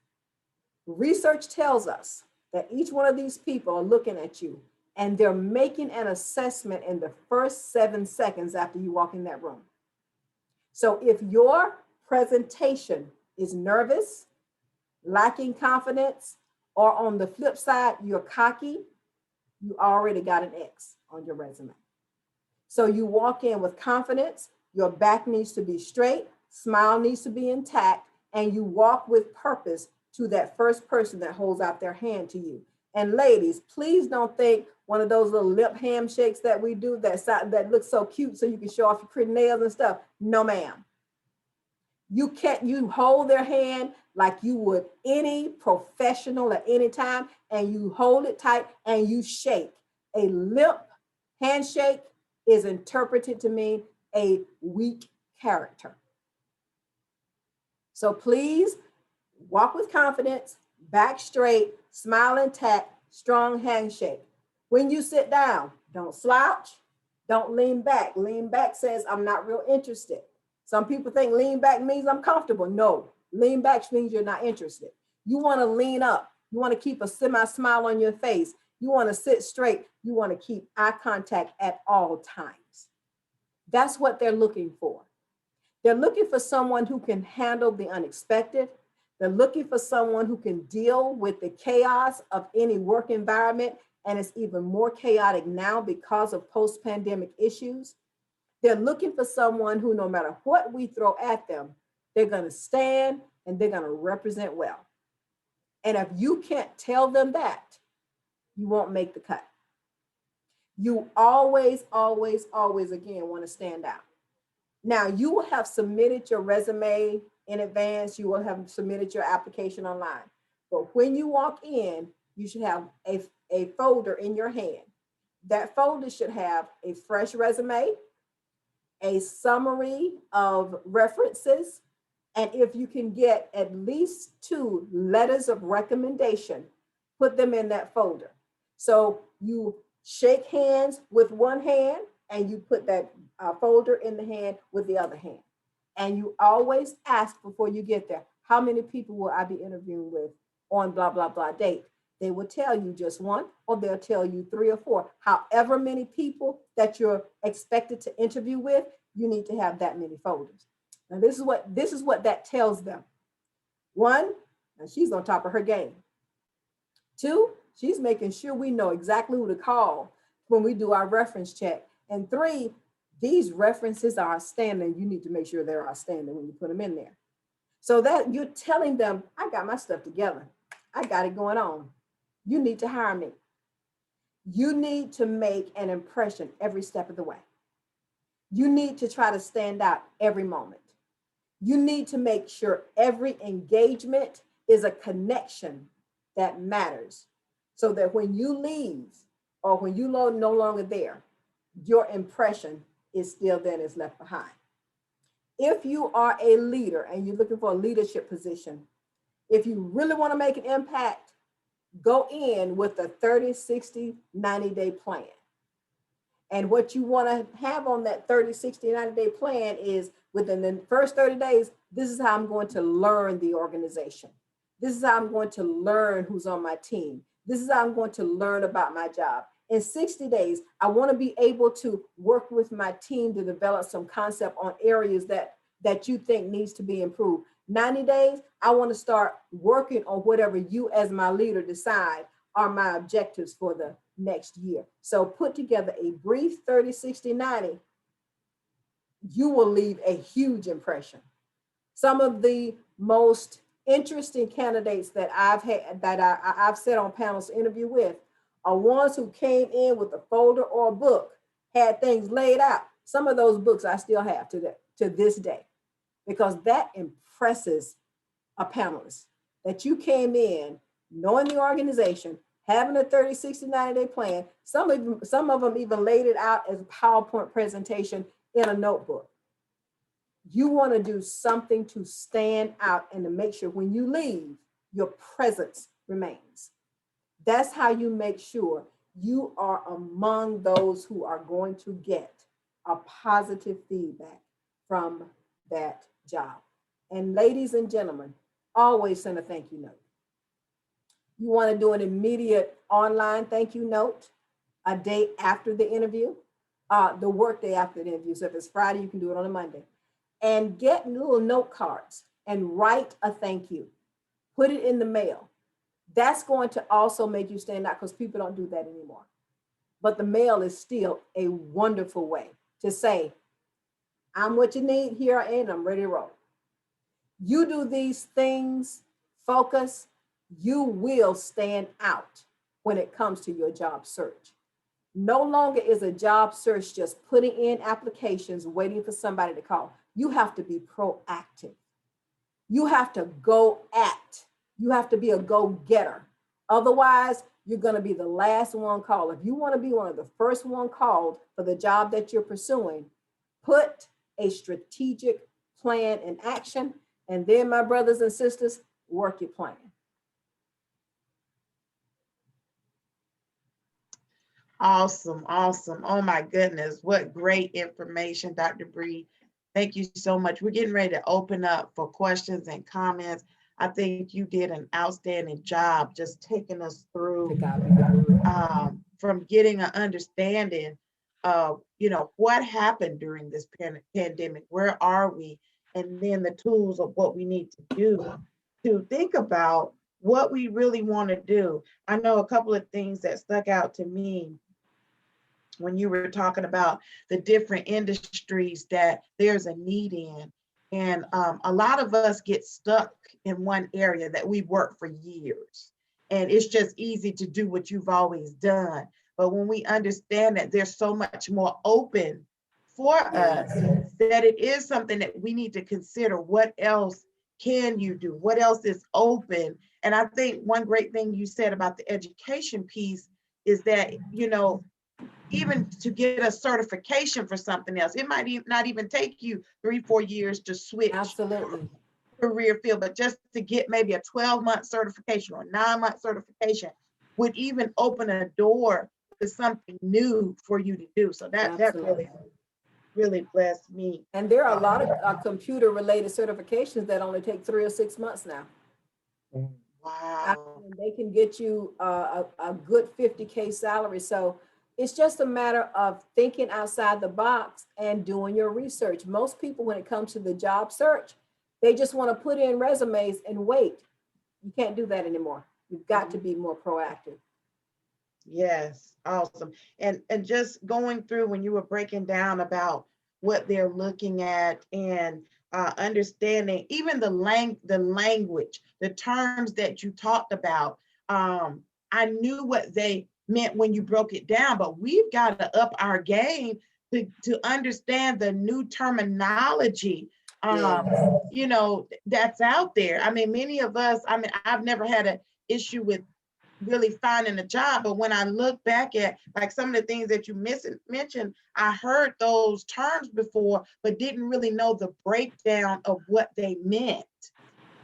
Speaker 1: Research tells us that each one of these people are looking at you and they're making an assessment in the first 7 seconds after you walk in that room. So if your presentation is nervous, lacking confidence, or on the flip side, you're cocky, you already got an X on your resume. So you walk in with confidence, your back needs to be straight, smile needs to be intact, and you walk with purpose to that first person that holds out their hand to you. And ladies, please don't think one of those little lip handshakes that we do that looks so cute so you can show off your pretty nails and stuff. No, ma'am. You hold their hand like you would any professional at any time, and you hold it tight and you shake. A lip handshake is interpreted to mean a weak character. So please walk with confidence, back straight, smile intact, strong handshake. When you sit down, don't slouch, don't lean back. Lean back says, I'm not real interested. Some people think lean back means I'm comfortable. No, lean back means you're not interested. You want to lean up. You want to keep a semi-smile on your face. You want to sit straight. You want to keep eye contact at all times. That's what they're looking for. They're looking for someone who can handle the unexpected. They're looking for someone who can deal with the chaos of any work environment. And it's even more chaotic now because of post-pandemic issues. They're looking for someone who, no matter what we throw at them, they're going to stand and they're going to represent well. And if you can't tell them that, you won't make the cut. You always, always, always, again, want to stand out. Now, you will have submitted your resume in advance. You will have submitted your application online. But when you walk in, you should have a folder in your hand. That folder should have a fresh resume, a summary of references, and if you can get at least 2 letters of recommendation, put them in that folder. So you shake hands with one hand and you put that folder in the hand with the other hand. And you always ask before you get there, how many people will I be interviewing with on blah, blah, blah date? They will tell you just 1, or they'll tell you 3 or 4. However many people that you're expected to interview with, you need to have that many folders. Now, this is what that tells them. 1, now she's on top of her game. 2, she's making sure we know exactly who to call when we do our reference check. And 3, these references are outstanding. You need to make sure they're outstanding when you put them in there. So that you're telling them, I got my stuff together. I got it going on. You need to hire me. You need to make an impression every step of the way. You need to try to stand out every moment. You need to make sure every engagement is a connection that matters, so that when you leave or when you no longer there, your impression is still there and is left behind. If you are a leader and you're looking for a leadership position, if you really want to make an impact, go in with a 30, 60, 90-day plan. And what you want to have on that 30, 60, 90-day plan is within the first 30 days, this is how I'm going to learn the organization. This is how I'm going to learn who's on my team. This is how I'm going to learn about my job. In 60 days, I want to be able to work with my team to develop some concept on areas that you think needs to be improved. 90 days, I want to start working on whatever you as my leader decide are my objectives for the next year. So put together a brief 30, 60, 90 you will leave a huge impression. Some of the most interesting candidates that I've had that I've sat on panels to interview with are ones who came in with a folder or a book, had things laid out. Some of those books I still have to this day, because that impresses a panelist that you came in knowing the organization, having a 30, 60, 90-day plan. Some of them even laid it out as a PowerPoint presentation in a notebook. You want to do something to stand out and to make sure when you leave, your presence remains. That's how you make sure you are among those who are going to get a positive feedback from that job. And ladies and gentlemen, always send a thank you note. You want to do an immediate online thank you note a day after the interview, the work day after the interview. So if it's Friday, you can do it on a Monday. And get little note cards and write a thank you. Put it in the mail. That's going to also make you stand out, because people don't do that anymore. But the mail is still a wonderful way to say, I'm what you need, here I am, I'm ready to roll. You do these things, focus, you will stand out when it comes to your job search. No longer is a job search just putting in applications, waiting for somebody to call. You have to be proactive. You have to go at. You have to be a go-getter. Otherwise, you're going to be the last one called. If you want to be one of the first one called for the job that you're pursuing, put a strategic plan in action. And then, my brothers and sisters, work your plan.
Speaker 2: Awesome, awesome. Oh my goodness, what great information, Dr. Bree. Thank you so much. We're getting ready to open up for questions and comments. I think you did an outstanding job just taking us through from getting an understanding of, what happened during this pandemic, where are we, and then the tools of what we need to do to think about what we really want to do. I know a couple of things that stuck out to me when you were talking about the different industries that there's a need in. And a lot of us get stuck in one area that we worked for years. And it's just easy to do what you've always done. But when we understand that there's so much more open for us, that it is something that we need to consider. What else can you do? What else is open? And I think one great thing you said about the education piece is that, even to get a certification for something else, it might not even take you 3-4 years to switch
Speaker 1: Absolutely.
Speaker 2: career field, but just to get maybe a 12-month certification or 9-month certification would even open a door to something new for you to do. So that really blessed me.
Speaker 1: And there are a lot of computer related certifications that only take 3 or 6 months now.
Speaker 2: Wow.
Speaker 1: They can get you a good 50K salary. So it's just a matter of thinking outside the box and doing your research. Most people, when it comes to the job search, they just want to put in resumes and wait. You can't do that anymore. You've got to be more proactive.
Speaker 2: Yes, awesome. And just going through when you were breaking down about what they're looking at and understanding even the language, the terms that you talked about. I knew what they meant when you broke it down, but we've got to up our game to understand the new terminology, that's out there. I mean, many of us, I've never had an issue with really finding a job, but when I look back at like some of the things that you mentioned, I heard those terms before, but didn't really know the breakdown of what they meant.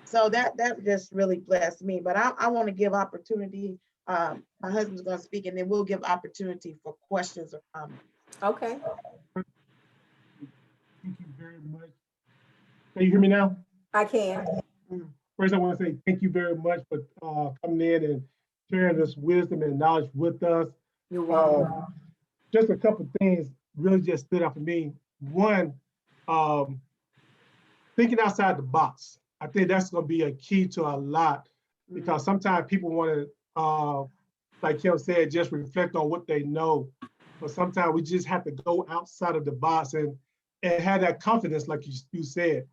Speaker 2: So that just really blessed me. But I want to give opportunity. My husband's going to speak, and then we'll give opportunity for questions or comments.
Speaker 1: Okay.
Speaker 3: Thank you very much. Can you hear me now?
Speaker 1: I can.
Speaker 3: First, I want to say thank you very much for coming in and sharing this wisdom and knowledge with us.
Speaker 1: You're welcome.
Speaker 3: Just a couple of things really just stood out for me. One, thinking outside the box. I think that's going to be a key to a lot, because sometimes people want to, like Kim said, just reflect on what they know. But sometimes we just have to go outside of the box. And and have that confidence, like you said.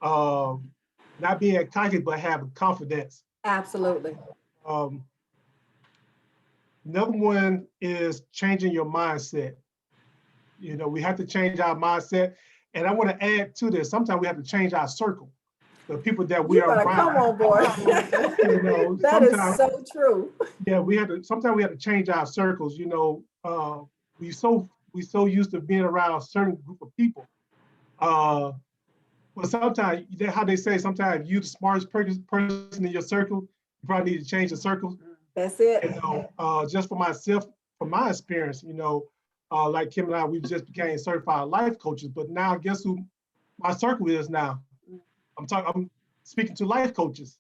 Speaker 3: Not being cocky, but have confidence.
Speaker 1: Absolutely.
Speaker 3: Um, Another one is changing your mindset. You know, we have to change our mindset. And I want to add to this, sometimes we have to change our circle, the people that we
Speaker 1: You
Speaker 3: are
Speaker 1: better come
Speaker 3: around.
Speaker 1: on, boy.
Speaker 3: You know,
Speaker 1: That is
Speaker 3: sometimes,
Speaker 1: so true.
Speaker 3: yeah, sometimes we have to change our circles. You know, we so used to being around a certain group of people. But sometimes, how they say, sometimes you the smartest person in your circle, you probably need to change the circle.
Speaker 1: That's it.
Speaker 3: You know, just for myself, from my experience, you know, like Kim and I, we just became certified life coaches, but now guess who my circle is now? I'm speaking to life coaches,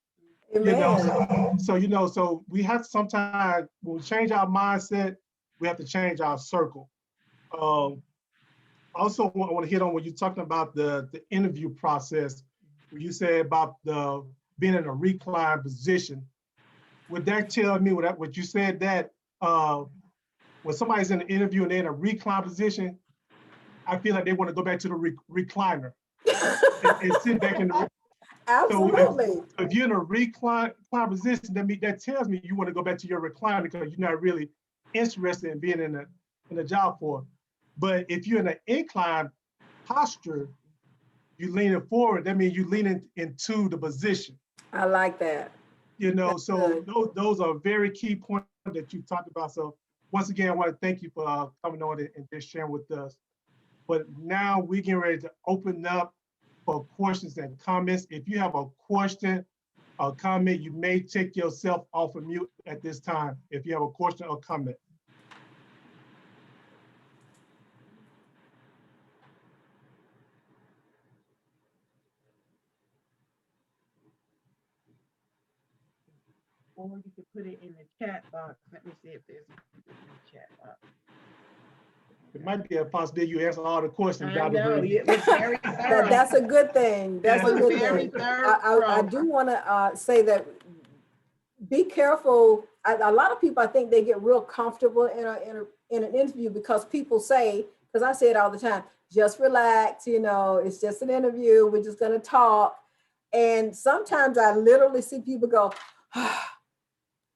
Speaker 3: you know,
Speaker 1: Amen.
Speaker 3: so we have to sometimes, when we change our mindset, we have to change our circle. Um, Also, I want to hit on when you're talking about the interview process, when you said about the being in a reclined position. Would that tell me, what you said, that when somebody's in an interview and they're in a reclined position, I feel like they want to go back to the recliner and sit back in the. So
Speaker 1: Absolutely.
Speaker 3: if you're in a reclined position, that tells me you want to go back to your recliner because you're not really interested in being in a job for. But if you're in an inclined posture, you leaning forward, that means you leaning into the position.
Speaker 1: I like that.
Speaker 3: You know,
Speaker 1: That's
Speaker 3: so
Speaker 1: good.
Speaker 3: those are very key points that you talked about. So once again, I want to thank you for coming on and just sharing with us. But now we're getting ready to open up for questions and comments. If you have a question or comment, you may take yourself off of mute at this time if you have a question or comment.
Speaker 2: Or you could put it in the chat box. Let me see if there's in the chat box.
Speaker 3: It might be a possibility you answer all the questions,
Speaker 2: I
Speaker 3: Dr.
Speaker 2: know,
Speaker 3: Brady.
Speaker 2: it was very thorough.
Speaker 1: That's a good thing. That's
Speaker 3: Yeah.
Speaker 1: a good
Speaker 2: Very
Speaker 1: thing.
Speaker 2: thorough.
Speaker 1: I do want to say that be careful. A lot of people, I think they get real comfortable in an interview because people say, because I say it all the time, just relax, you know, it's just an interview. We're just going to talk. And sometimes I literally see people go,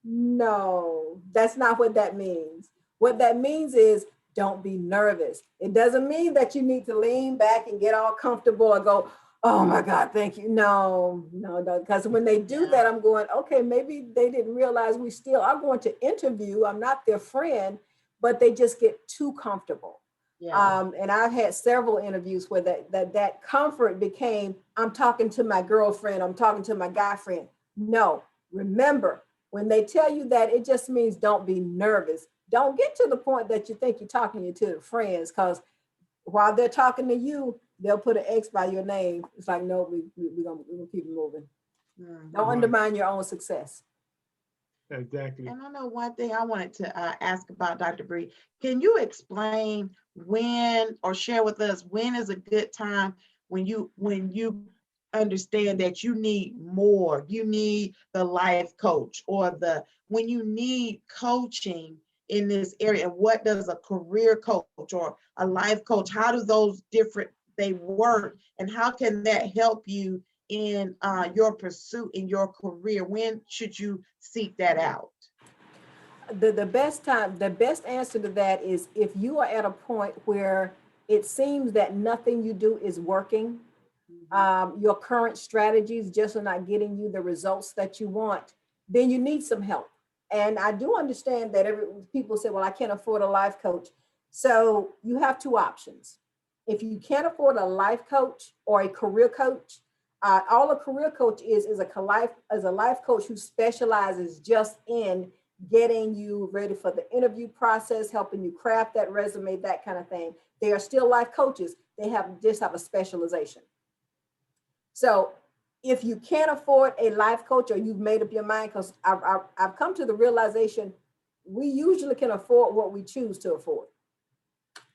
Speaker 1: no, that's not what that means. What that means is don't be nervous. It doesn't mean that you need to lean back and get all comfortable or go, oh my God, thank you. No. Because when they do that, I'm going, okay, maybe they didn't realize we still are going to interview. I'm not their friend, but they just get too comfortable.
Speaker 2: Yeah.
Speaker 1: And I've had several interviews where that comfort became, I'm talking to my girlfriend, I'm talking to my guy friend. No, remember, when they tell you that, it just means don't be nervous. Don't get to the point that you think you're talking to friends, because while they're talking to you, they'll put an X by your name. It's like, no, we're gonna keep it moving. Don't undermine your own success.
Speaker 3: Exactly.
Speaker 2: And I know one thing I wanted to ask about, Dr. Bree. Can you explain when, or share with us, when is a good time when you understand that you need more, you need the life coach, or when you need coaching in this area? And what does a career coach or a life coach, how do those they work, and how can that help you in your pursuit in your career? When should you seek that out?
Speaker 1: The best answer to that is if you are at a point where it seems that nothing you do is working, your current strategies just are not getting you the results that you want, then you need some help. And I do understand that people say, well, I can't afford a life coach. So you have two options. If you can't afford a life coach or a career coach, all a career coach is a life coach who specializes just in getting you ready for the interview process, helping you craft that resume, that kind of thing. They are still life coaches. They just have a specialization. So if you can't afford a life coach, or you've made up your mind, because I've come to the realization we usually can afford what we choose to afford,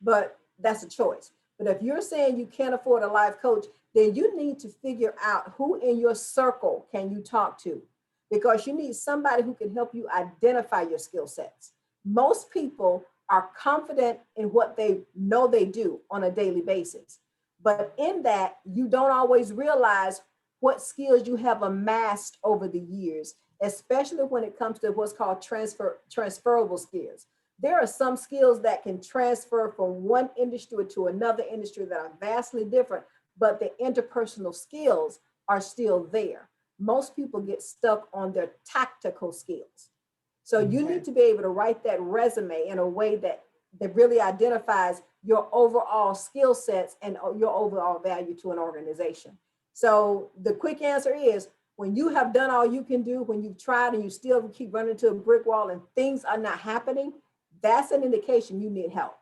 Speaker 1: but that's a choice. But if you're saying you can't afford a life coach, then you need to figure out who in your circle can you talk to, because you need somebody who can help you identify your skill sets. Most people are confident in what they know they do on a daily basis, But in that, you don't always realize what skills you have amassed over the years, especially when it comes to what's called transferable skills. There are some skills that can transfer from one industry to another industry that are vastly different, but the interpersonal skills are still there. Most people get stuck on their tactical skills. So you need to be able to write that resume in a way that really identifies your overall skill sets and your overall value to an organization. So the quick answer is, when you have done all you can do, when you've tried and you still keep running to a brick wall and things are not happening, that's an indication you need help.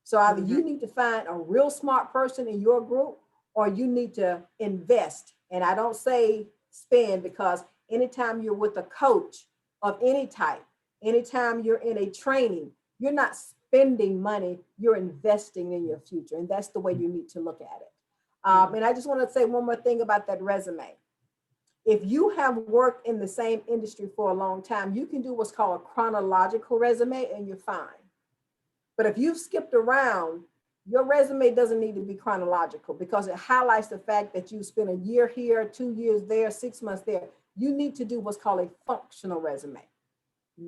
Speaker 1: So either you need to find a real smart person in your group, or you need to invest. And I don't say spend, because anytime you're with a coach of any type, anytime you're in a training, you're not spending money, you're investing in your future. And that's the way you need to look at it. And I just want to say one more thing about that resume. If you have worked in the same industry for a long time, you can do what's called a chronological resume and you're fine. But if you've skipped around, your resume doesn't need to be chronological, because it highlights the fact that you spent a year here, 2 years there, 6 months there. You need to do what's called a functional resume.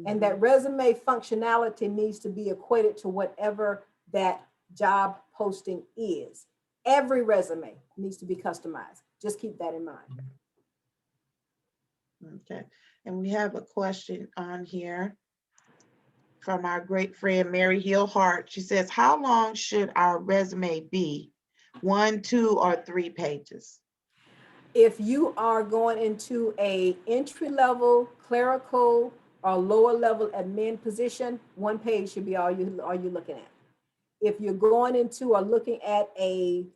Speaker 1: And that resume functionality needs to be equated to whatever that job posting is. Every resume needs to be customized. Just keep that in mind.
Speaker 2: Okay, and we have a question on here from our great friend Mary Hill Hart. She says, how long should our resume be? 1, 2, or 3 pages?
Speaker 1: If you are going into a entry-level clerical or lower level admin position, 1 page should be all you're looking at. If you're going into or looking at a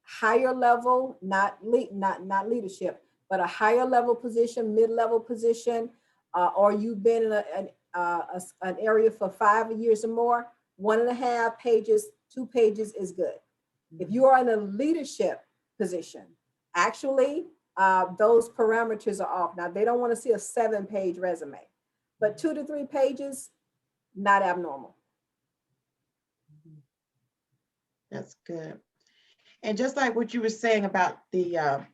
Speaker 1: higher level, not leadership, but a higher level position, mid-level position, or you've been in an area for 5 years or more, 1.5 pages, 2 pages is good. If you are in a leadership position, actually, those parameters are off. Now, they don't want to see a 7-page resume, but 2 to 3 pages, not abnormal.
Speaker 2: That's good. And just like what you were saying about the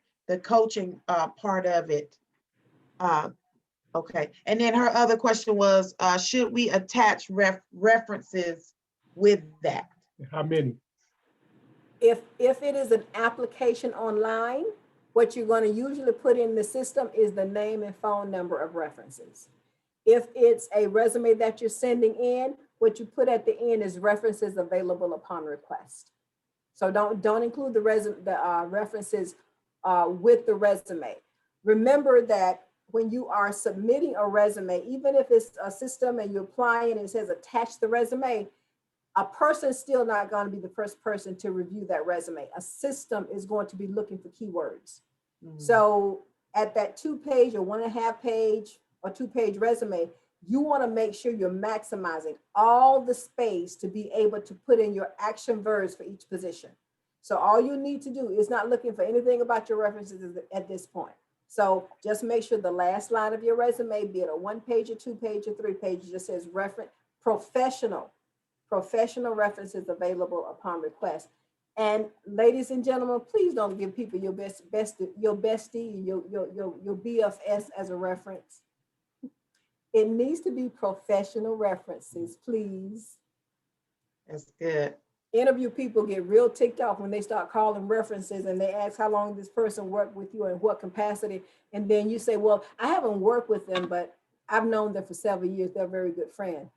Speaker 2: coaching part of it. Okay. And then her other question was, should we attach references with that?
Speaker 3: How many?
Speaker 1: If it is an application online, what you're going to usually put in the system is the name and phone number of references. If it's a resume that you're sending in, what you put at the end is references available upon request. So don't include the references with the resume. Remember that when you are submitting a resume, even if it's a system and you're applying and it says attach the resume, a person's still not going to be the first person to review that resume. A system is going to be looking for keywords. So at that 2-page or 1.5 page or 2-page resume, you want to make sure you're maximizing all the space to be able to put in your action verbs for each position. So all you need to do is not looking for anything about your references at this point. So just make sure the last line of your resume, be it a 1-page or 2-page or 3-page, just says professional references available upon request. And ladies and gentlemen, please don't give people your bestie, your BFS as a reference. It needs to be professional references, please.
Speaker 2: That's good.
Speaker 1: Interview people get real ticked off when they start calling references and they ask how long this person worked with you and what capacity. And then you say, well, I haven't worked with them, but I've known them for several years. They're a very good friend.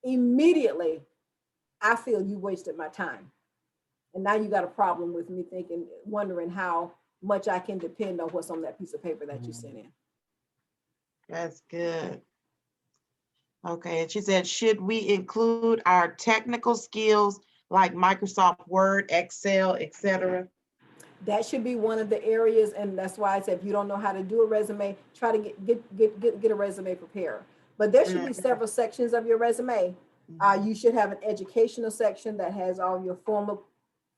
Speaker 1: Immediately, I feel you wasted my time. And now you got a problem with me wondering how much I can depend on what's on that piece of paper that you sent in.
Speaker 2: That's good. Okay, and she said, should we include our technical skills like Microsoft Word, Excel, etc.?
Speaker 1: That should be one of the areas, and that's why I said if you don't know how to do a resume, try to get a resume prepared. But there should be several sections of your resume. You should have an educational section that has all your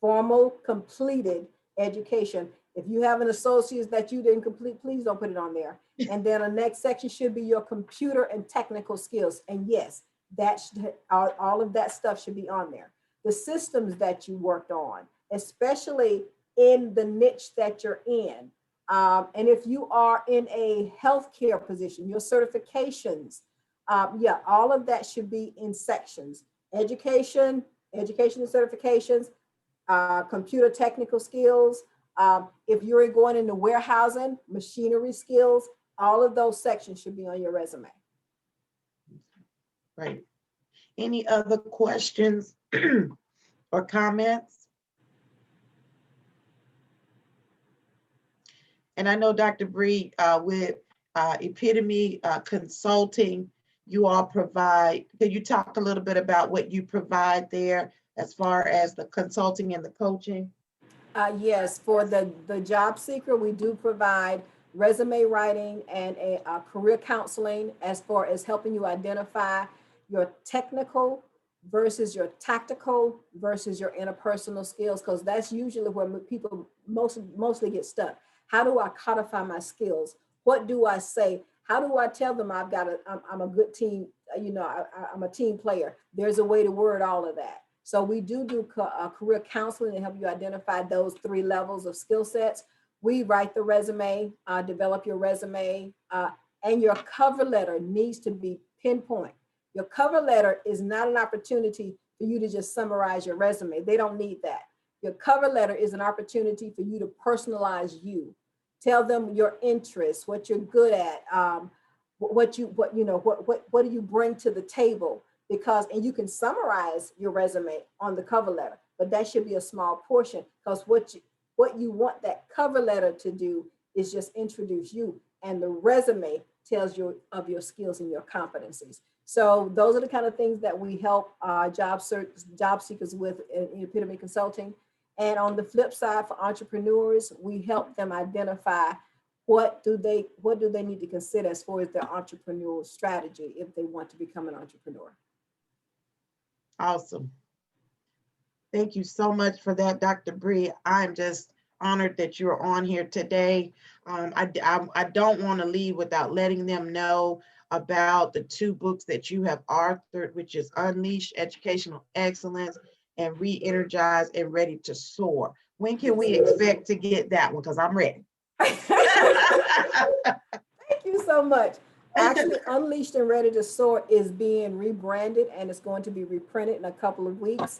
Speaker 1: formal completed education. If you have an associate's that you didn't complete, please don't put it on there. And then the next section should be your computer and technical skills. And yes, that all of that stuff should be on there. The systems that you worked on, especially in the niche that you're in. And if you are in a healthcare position, your certifications, yeah, all of that should be in sections. Education and certifications, computer technical skills. If you're going into warehousing, machinery skills, all of those sections should be on your resume.
Speaker 2: Right. Any other questions or comments? And I know Dr. Bree, with Epitome Consulting, you all provide, can you talk a little bit about what you provide there as far as the consulting and the coaching?
Speaker 1: Yes, for the job seeker, we do provide resume writing and a career counseling as far as helping you identify your technical versus your tactical versus your interpersonal skills, because that's usually where people mostly get stuck. How do I codify my skills? What do I say? How do I tell them I'm a good team, I'm a team player? There's a way to word all of that. So we do career counseling to help you identify those 3 levels of skill sets. We write the resume, develop your resume, and your cover letter needs to be pinpoint. Your cover letter is not an opportunity for you to just summarize your resume. They don't need that. Your cover letter is an opportunity for you to personalize you. Tell them your interests, what you're good at, what do you bring to the table? And you can summarize your resume on the cover letter, but that should be a small portion, because what you want that cover letter to do is just introduce you, and the resume tells you of your skills and your competencies. So those are the kind of things that we help job seekers with in Epitome Consulting. And on the flip side, for entrepreneurs, we help them identify what do they need to consider as far as their entrepreneurial strategy if they want to become an entrepreneur.
Speaker 2: Awesome. Thank you so much for that, Dr. Bree. I'm just honored that you're on here today. I don't want to leave without letting them know about the 2 books that you have authored, which is Unleash Educational Excellence and Re-Energize and Ready to Soar. When can we expect to get that one? Because I'm ready.
Speaker 1: Thank you so much. Actually, Unleashed and Ready to Soar is being rebranded, and it's going to be reprinted in a couple of weeks.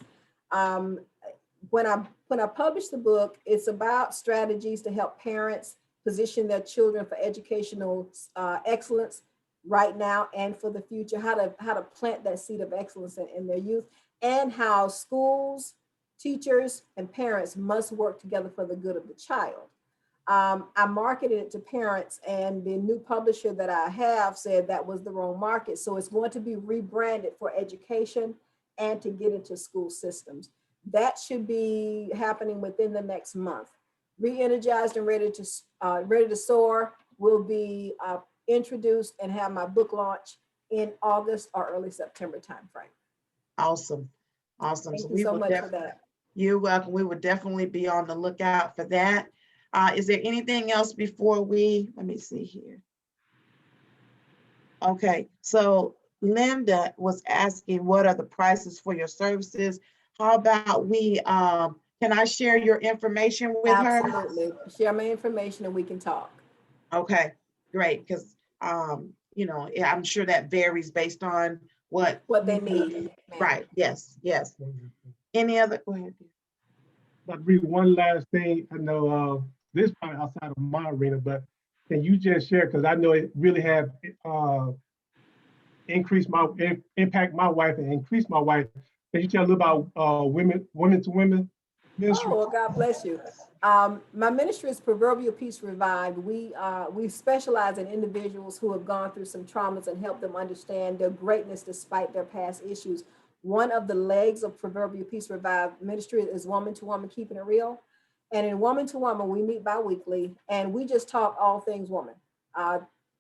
Speaker 1: When I published the book, it's about strategies to help parents position their children for educational excellence right now and for the future, how to plant that seed of excellence in their youth, and how schools, teachers, and parents must work together for the good of the child. I marketed it to parents, and the new publisher that I have said that was the wrong market. So it's going to be rebranded for education and to get into school systems. That should be happening within the next month. Re-Energized and Ready to Soar will be introduced and have my book launch in August or early September timeframe.
Speaker 2: Awesome. Awesome.
Speaker 1: Thank
Speaker 2: So
Speaker 1: you
Speaker 2: we
Speaker 1: so
Speaker 2: will
Speaker 1: much for that.
Speaker 2: You're welcome. We would definitely be on the lookout for that. Is there anything else before let me see here. Okay, so Linda was asking, what are the prices for your services? How about can I share your information with her?
Speaker 1: Absolutely. Share my information and we can talk.
Speaker 2: Okay, great, because I'm sure that varies based on what
Speaker 1: they need.
Speaker 2: Right, yes. Any other, go ahead.
Speaker 3: But read one last thing. I know this is probably outside of my arena, but can you just share, because I know it really have impact my wife and increased my wife. Can you tell a little about women to women ministry?
Speaker 1: Oh, well, God bless you. My ministry is Proverbial Peace Revived. We specialize in individuals who have gone through some traumas and help them understand their greatness despite their past issues. One of the legs of Proverbial Peace Revived ministry is woman to woman, keeping it real. And in woman to woman, we meet bi-weekly and we just talk all things woman.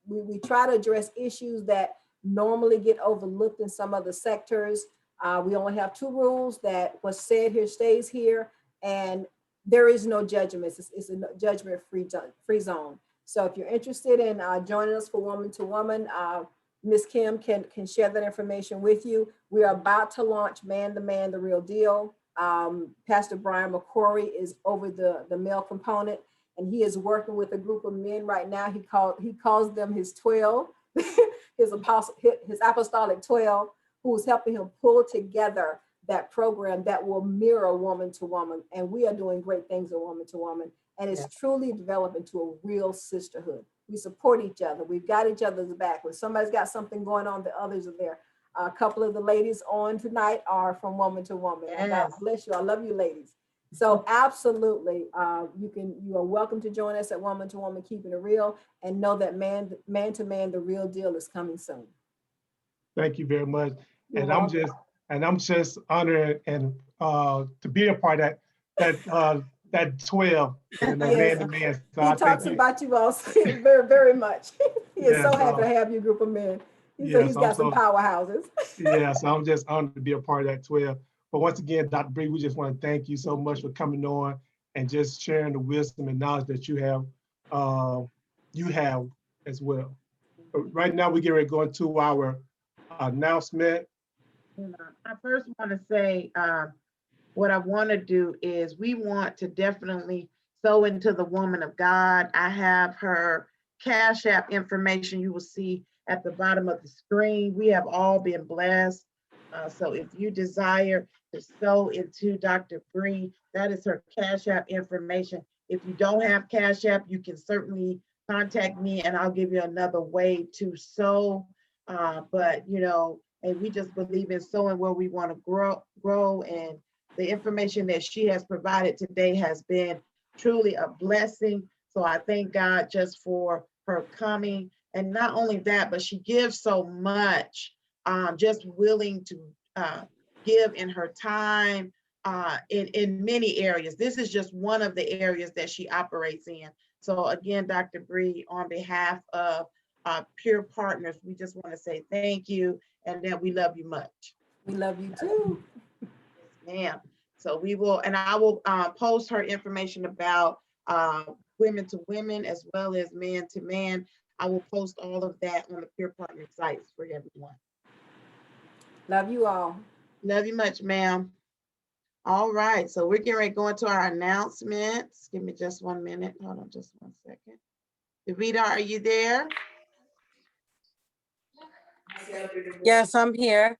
Speaker 1: We try to address issues that normally get overlooked in some other sectors. We only have 2 rules: that what's said here stays here, and there is no judgment. It's a judgment-free zone. So if you're interested in joining us for Woman to Woman, Ms. Kim can share that information with you. We are about to launch Man to Man, the Real Deal. Pastor Brian McCrory is over the male component, and he is working with a group of men right now. He calls them his 12, his apostolic 12, who's helping him pull together that program that will mirror woman to woman. And we are doing great things in woman to woman. And it's truly developed into a real sisterhood. We support each other. We've got each other's back. When somebody's got something going on, the others are there. A couple of the ladies on tonight are from Woman to Woman.
Speaker 2: Yes.
Speaker 1: God bless you. I love you, ladies. So absolutely, you are welcome to join us at Woman to Woman, keeping it real, and know that man to man, the real deal is coming soon.
Speaker 3: Thank you very much.
Speaker 1: You're
Speaker 3: And
Speaker 1: welcome.
Speaker 3: I'm just honored and to be a part of that 12, man to man. So
Speaker 1: He talks about you all very, very much. He is so happy to have you, group of men. He's got some powerhouses.
Speaker 3: So I'm just honored to be a part of that 12. But once again, Dr. Bree, we just want to thank you so much for coming on and just sharing the wisdom and knowledge that you have as well. But right now, we get ready to go into our announcement.
Speaker 2: I first want to say what I want to do is we want to definitely sow into the woman of God. I have her Cash App information you will see at the bottom of the screen. We have all been blessed. So if you desire to sow into Dr. Bree, that is her Cash App information. If you don't have Cash App, you can certainly contact me and I'll give you another way to sow. But and we just believe in sowing where we want to grow. And the information that she has provided today has been truly a blessing. So I thank God just for her coming. And not only that, but she gives so much, just willing to give in her time in many areas. This is just one of the areas that she operates in. So again, Dr. Bree, on behalf of Pure Partners, we just want to say thank you and that we love you much.
Speaker 1: We love you too.
Speaker 2: Yes, ma'am. So we will, and I will post her information about women to women as well as man to man. I will post all of that on the Pure Partner sites for everyone.
Speaker 1: Love you all.
Speaker 2: Love you much, ma'am. All right, so we're getting ready to go into our announcements. Give me just 1 minute. Hold on just 1 second. Davida, are you there?
Speaker 4: Yes, I'm here.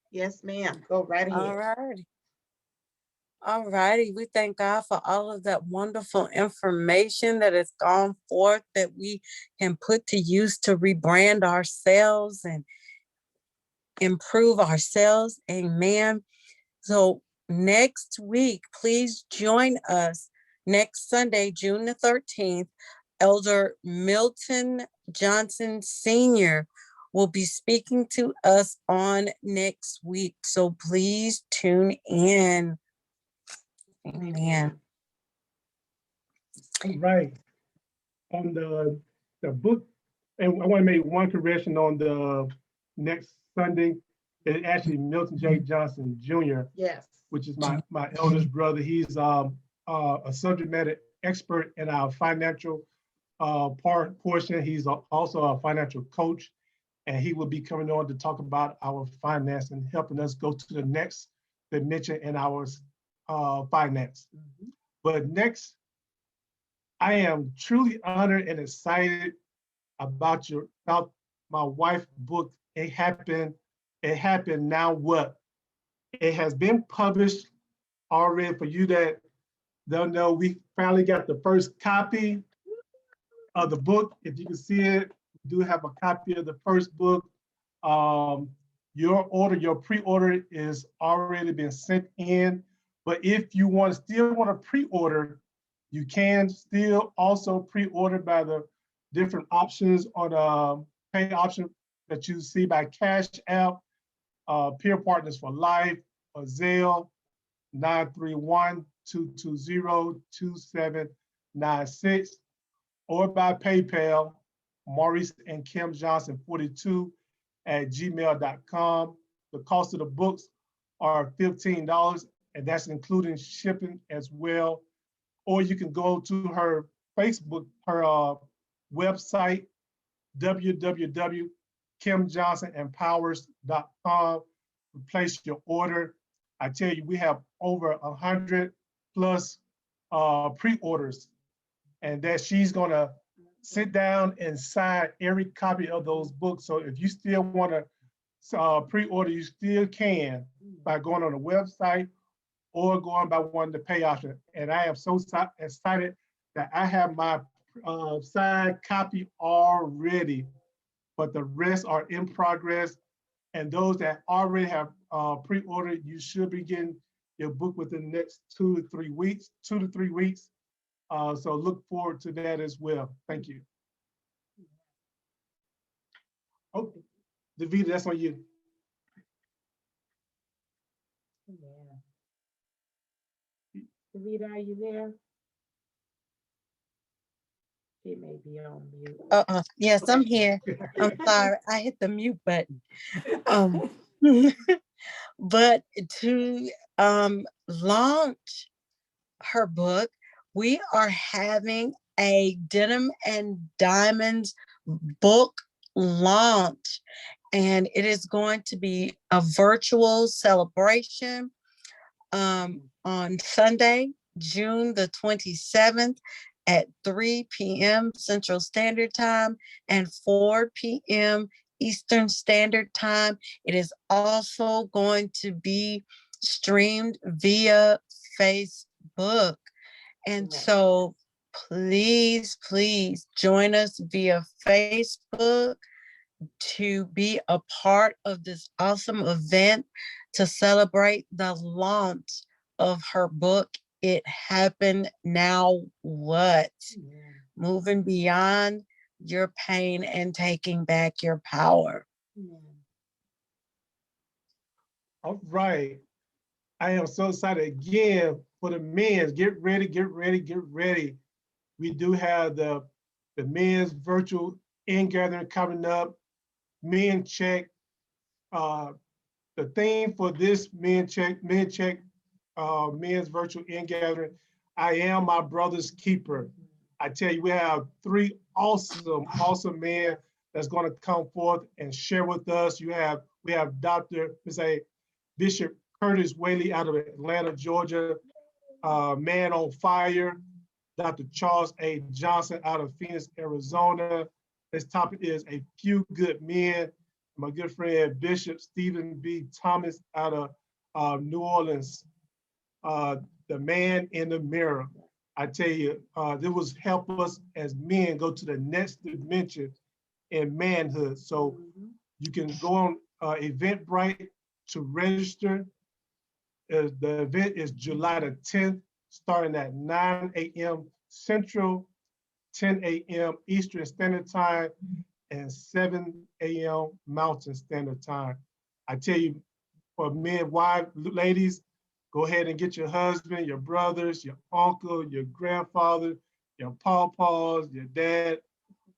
Speaker 2: Yes, ma'am. Go right ahead.
Speaker 4: All right. All righty. We thank God for all of that wonderful information that has gone forth that we can put to use to rebrand ourselves and improve ourselves. Amen. So next week, please join us next Sunday, June the 13th. Elder Milton Johnson Sr. will be speaking to us on next week. So please tune in. Amen.
Speaker 3: All right. On the book, and I want to make one correction on the next Sunday. It's actually Milton J. Johnson Jr.
Speaker 2: Yes.
Speaker 3: Which is my eldest brother. He's a subject matter expert in our financial portion. He's also a financial coach, and he will be coming on to talk about our finance and helping us go to the next dimension in our finance.
Speaker 2: Mm-hmm.
Speaker 3: But next, I am truly honored and excited about my wife's book. It happened. Now what? It has been published already. For you that don't know, we finally got the first copy of the book. If you can see it, we do have a copy of the first book. Your pre-order is already been sent in. But if you still want to pre-order, you can still also pre-order by the different options on pay option that you see by Cash App, Peer Partners for Life, or Zelle, 931-220-2796, or by PayPal, Maurice and Kim Johnson 42 @gmail.com. The cost of the books are $15, and that's including shipping as well. Or you can go to her Facebook, her website, www.kimjohnsonempowers.com, place your order. I tell you, we have over 100 plus pre-orders, and that she's gonna sit down and sign every copy of those books. So if you still wanna pre-order, you still can by going on the website or going by one of the pay options. And I am so excited that I have my signed copy already, but the rest are in progress. And those that already have pre-ordered, you should be getting your book within the next 2 to 3 weeks, 2 to 3 weeks. So look forward to that as well. Thank you. Oh, Davida, that's on you.
Speaker 2: Yeah. Davida, are you there? She may be on mute.
Speaker 4: Yes, I'm here. I'm sorry, I hit the mute button. But to launch her book, we are having a Denim and Diamonds book launch, and it is going to be a virtual celebration on Sunday, June the 27th at 3 p.m. Central Standard Time and 4 p.m. Eastern Standard Time. It is also going to be streamed via Facebook. And so please, please join us via Facebook to be a part of this awesome event to celebrate the launch of her book, It Happened, Now What? Moving beyond your pain and taking back your power.
Speaker 3: All right. I am so excited again for the men. Get ready, get ready, get ready. We do have the men's virtual in-gathering coming up. Men check. The theme for this men's virtual in-gathering, I am my brother's keeper. I tell you, we have 3 awesome men that's going to come forth and share with us. We have Bishop Curtis Whaley out of Atlanta, Georgia, Man on Fire, Dr. Charles A. Johnson out of Phoenix, Arizona. This topic is A Few Good Men. My good friend, Bishop Stephen B. Thomas out of New Orleans, the man in the mirror. I tell you, this was help us as men go to the next dimension in manhood. So you can go on Eventbrite to register. The event is July the 10th, starting at 9 a.m. Central, 10 a.m. Eastern Standard Time, and 7 a.m. Mountain Standard Time. I tell you, for men, wives, ladies, go ahead and get your husband, your brothers, your uncle, your grandfather, your pawpaws, your dad.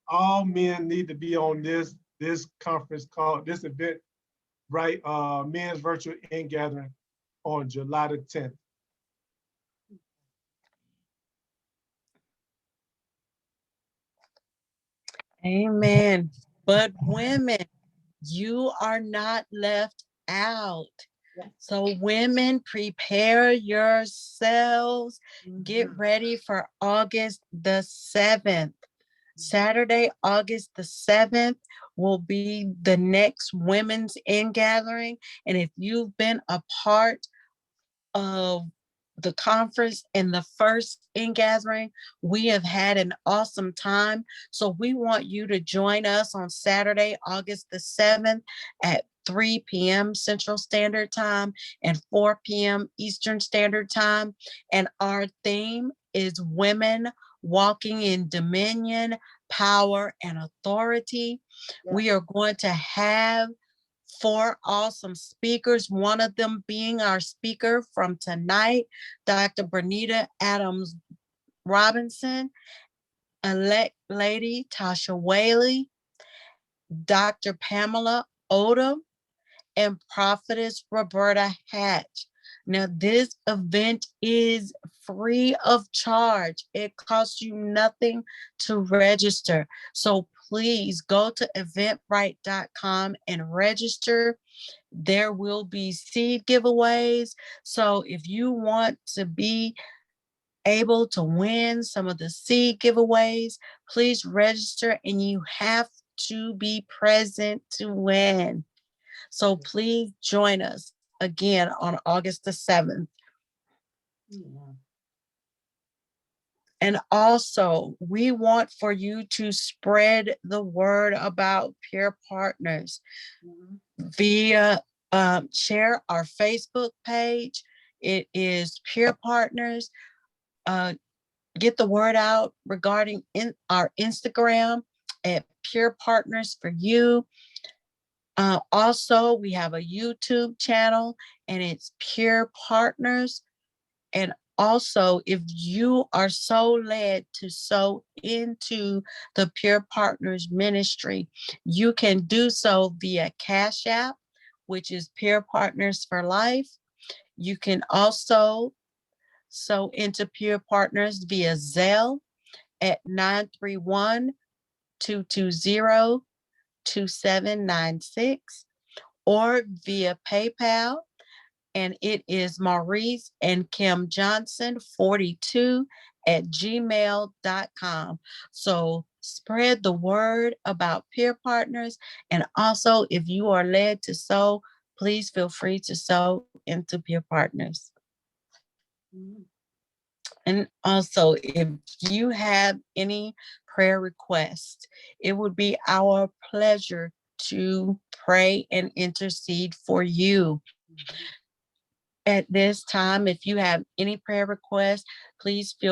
Speaker 3: All men need to be on this conference call, this event, right? Men's Virtual In-Gathering on July the 10th.
Speaker 4: Amen. But women, you are not left out. So women, prepare yourselves. Get ready for August the 7th. Saturday, August the 7th will be the next Women's In-Gathering. And if you've been a part of the conference and the first in-gathering, we have had an awesome time. So we want you to join us on Saturday, August the 7th at 3 p.m. Central Standard Time and 4 p.m. Eastern Standard Time. And our theme is Women Walking in Dominion, Power, and Authority. We are going to have 4 awesome speakers, one of them being our speaker from tonight, Dr. Brenetia Adams Robinson, elect lady Tasha Whaley, Dr. Pamela Odom, and prophetess Roberta Hatch. Now, this event is free of charge. It costs you nothing to register. So please go to eventbrite.com and register. there will be seed giveaways. So if you want to be able to win some of the seed giveaways, please register, and you have to be present to win. So please join us again on August the 7th.
Speaker 2: Yeah.
Speaker 4: And also, we want for you to spread the word about Peer Partners
Speaker 2: Mhm.
Speaker 4: via share our Facebook page. It is Peer Partners. Get the word out regarding our Instagram at Peer Partners for You. Also, we have a YouTube channel, and it's Peer Partners. And also, if you are so led to sow into the Peer Partners ministry, you can do so via Cash App, which is Peer Partners for Life. You can also sow into Peer Partners via Zelle at 931-220-2796, or via PayPal, and it is Maurice and Kim Johnson 42 at gmail.com. So spread the word about Peer Partners. And also, if you are led to sow, please feel free to sow into Peer Partners.
Speaker 2: Mhm.
Speaker 4: And also, if you have any prayer requests, it would be our pleasure to pray and intercede for you.
Speaker 2: Mhm.
Speaker 4: At this time, if you have any prayer requests, please feel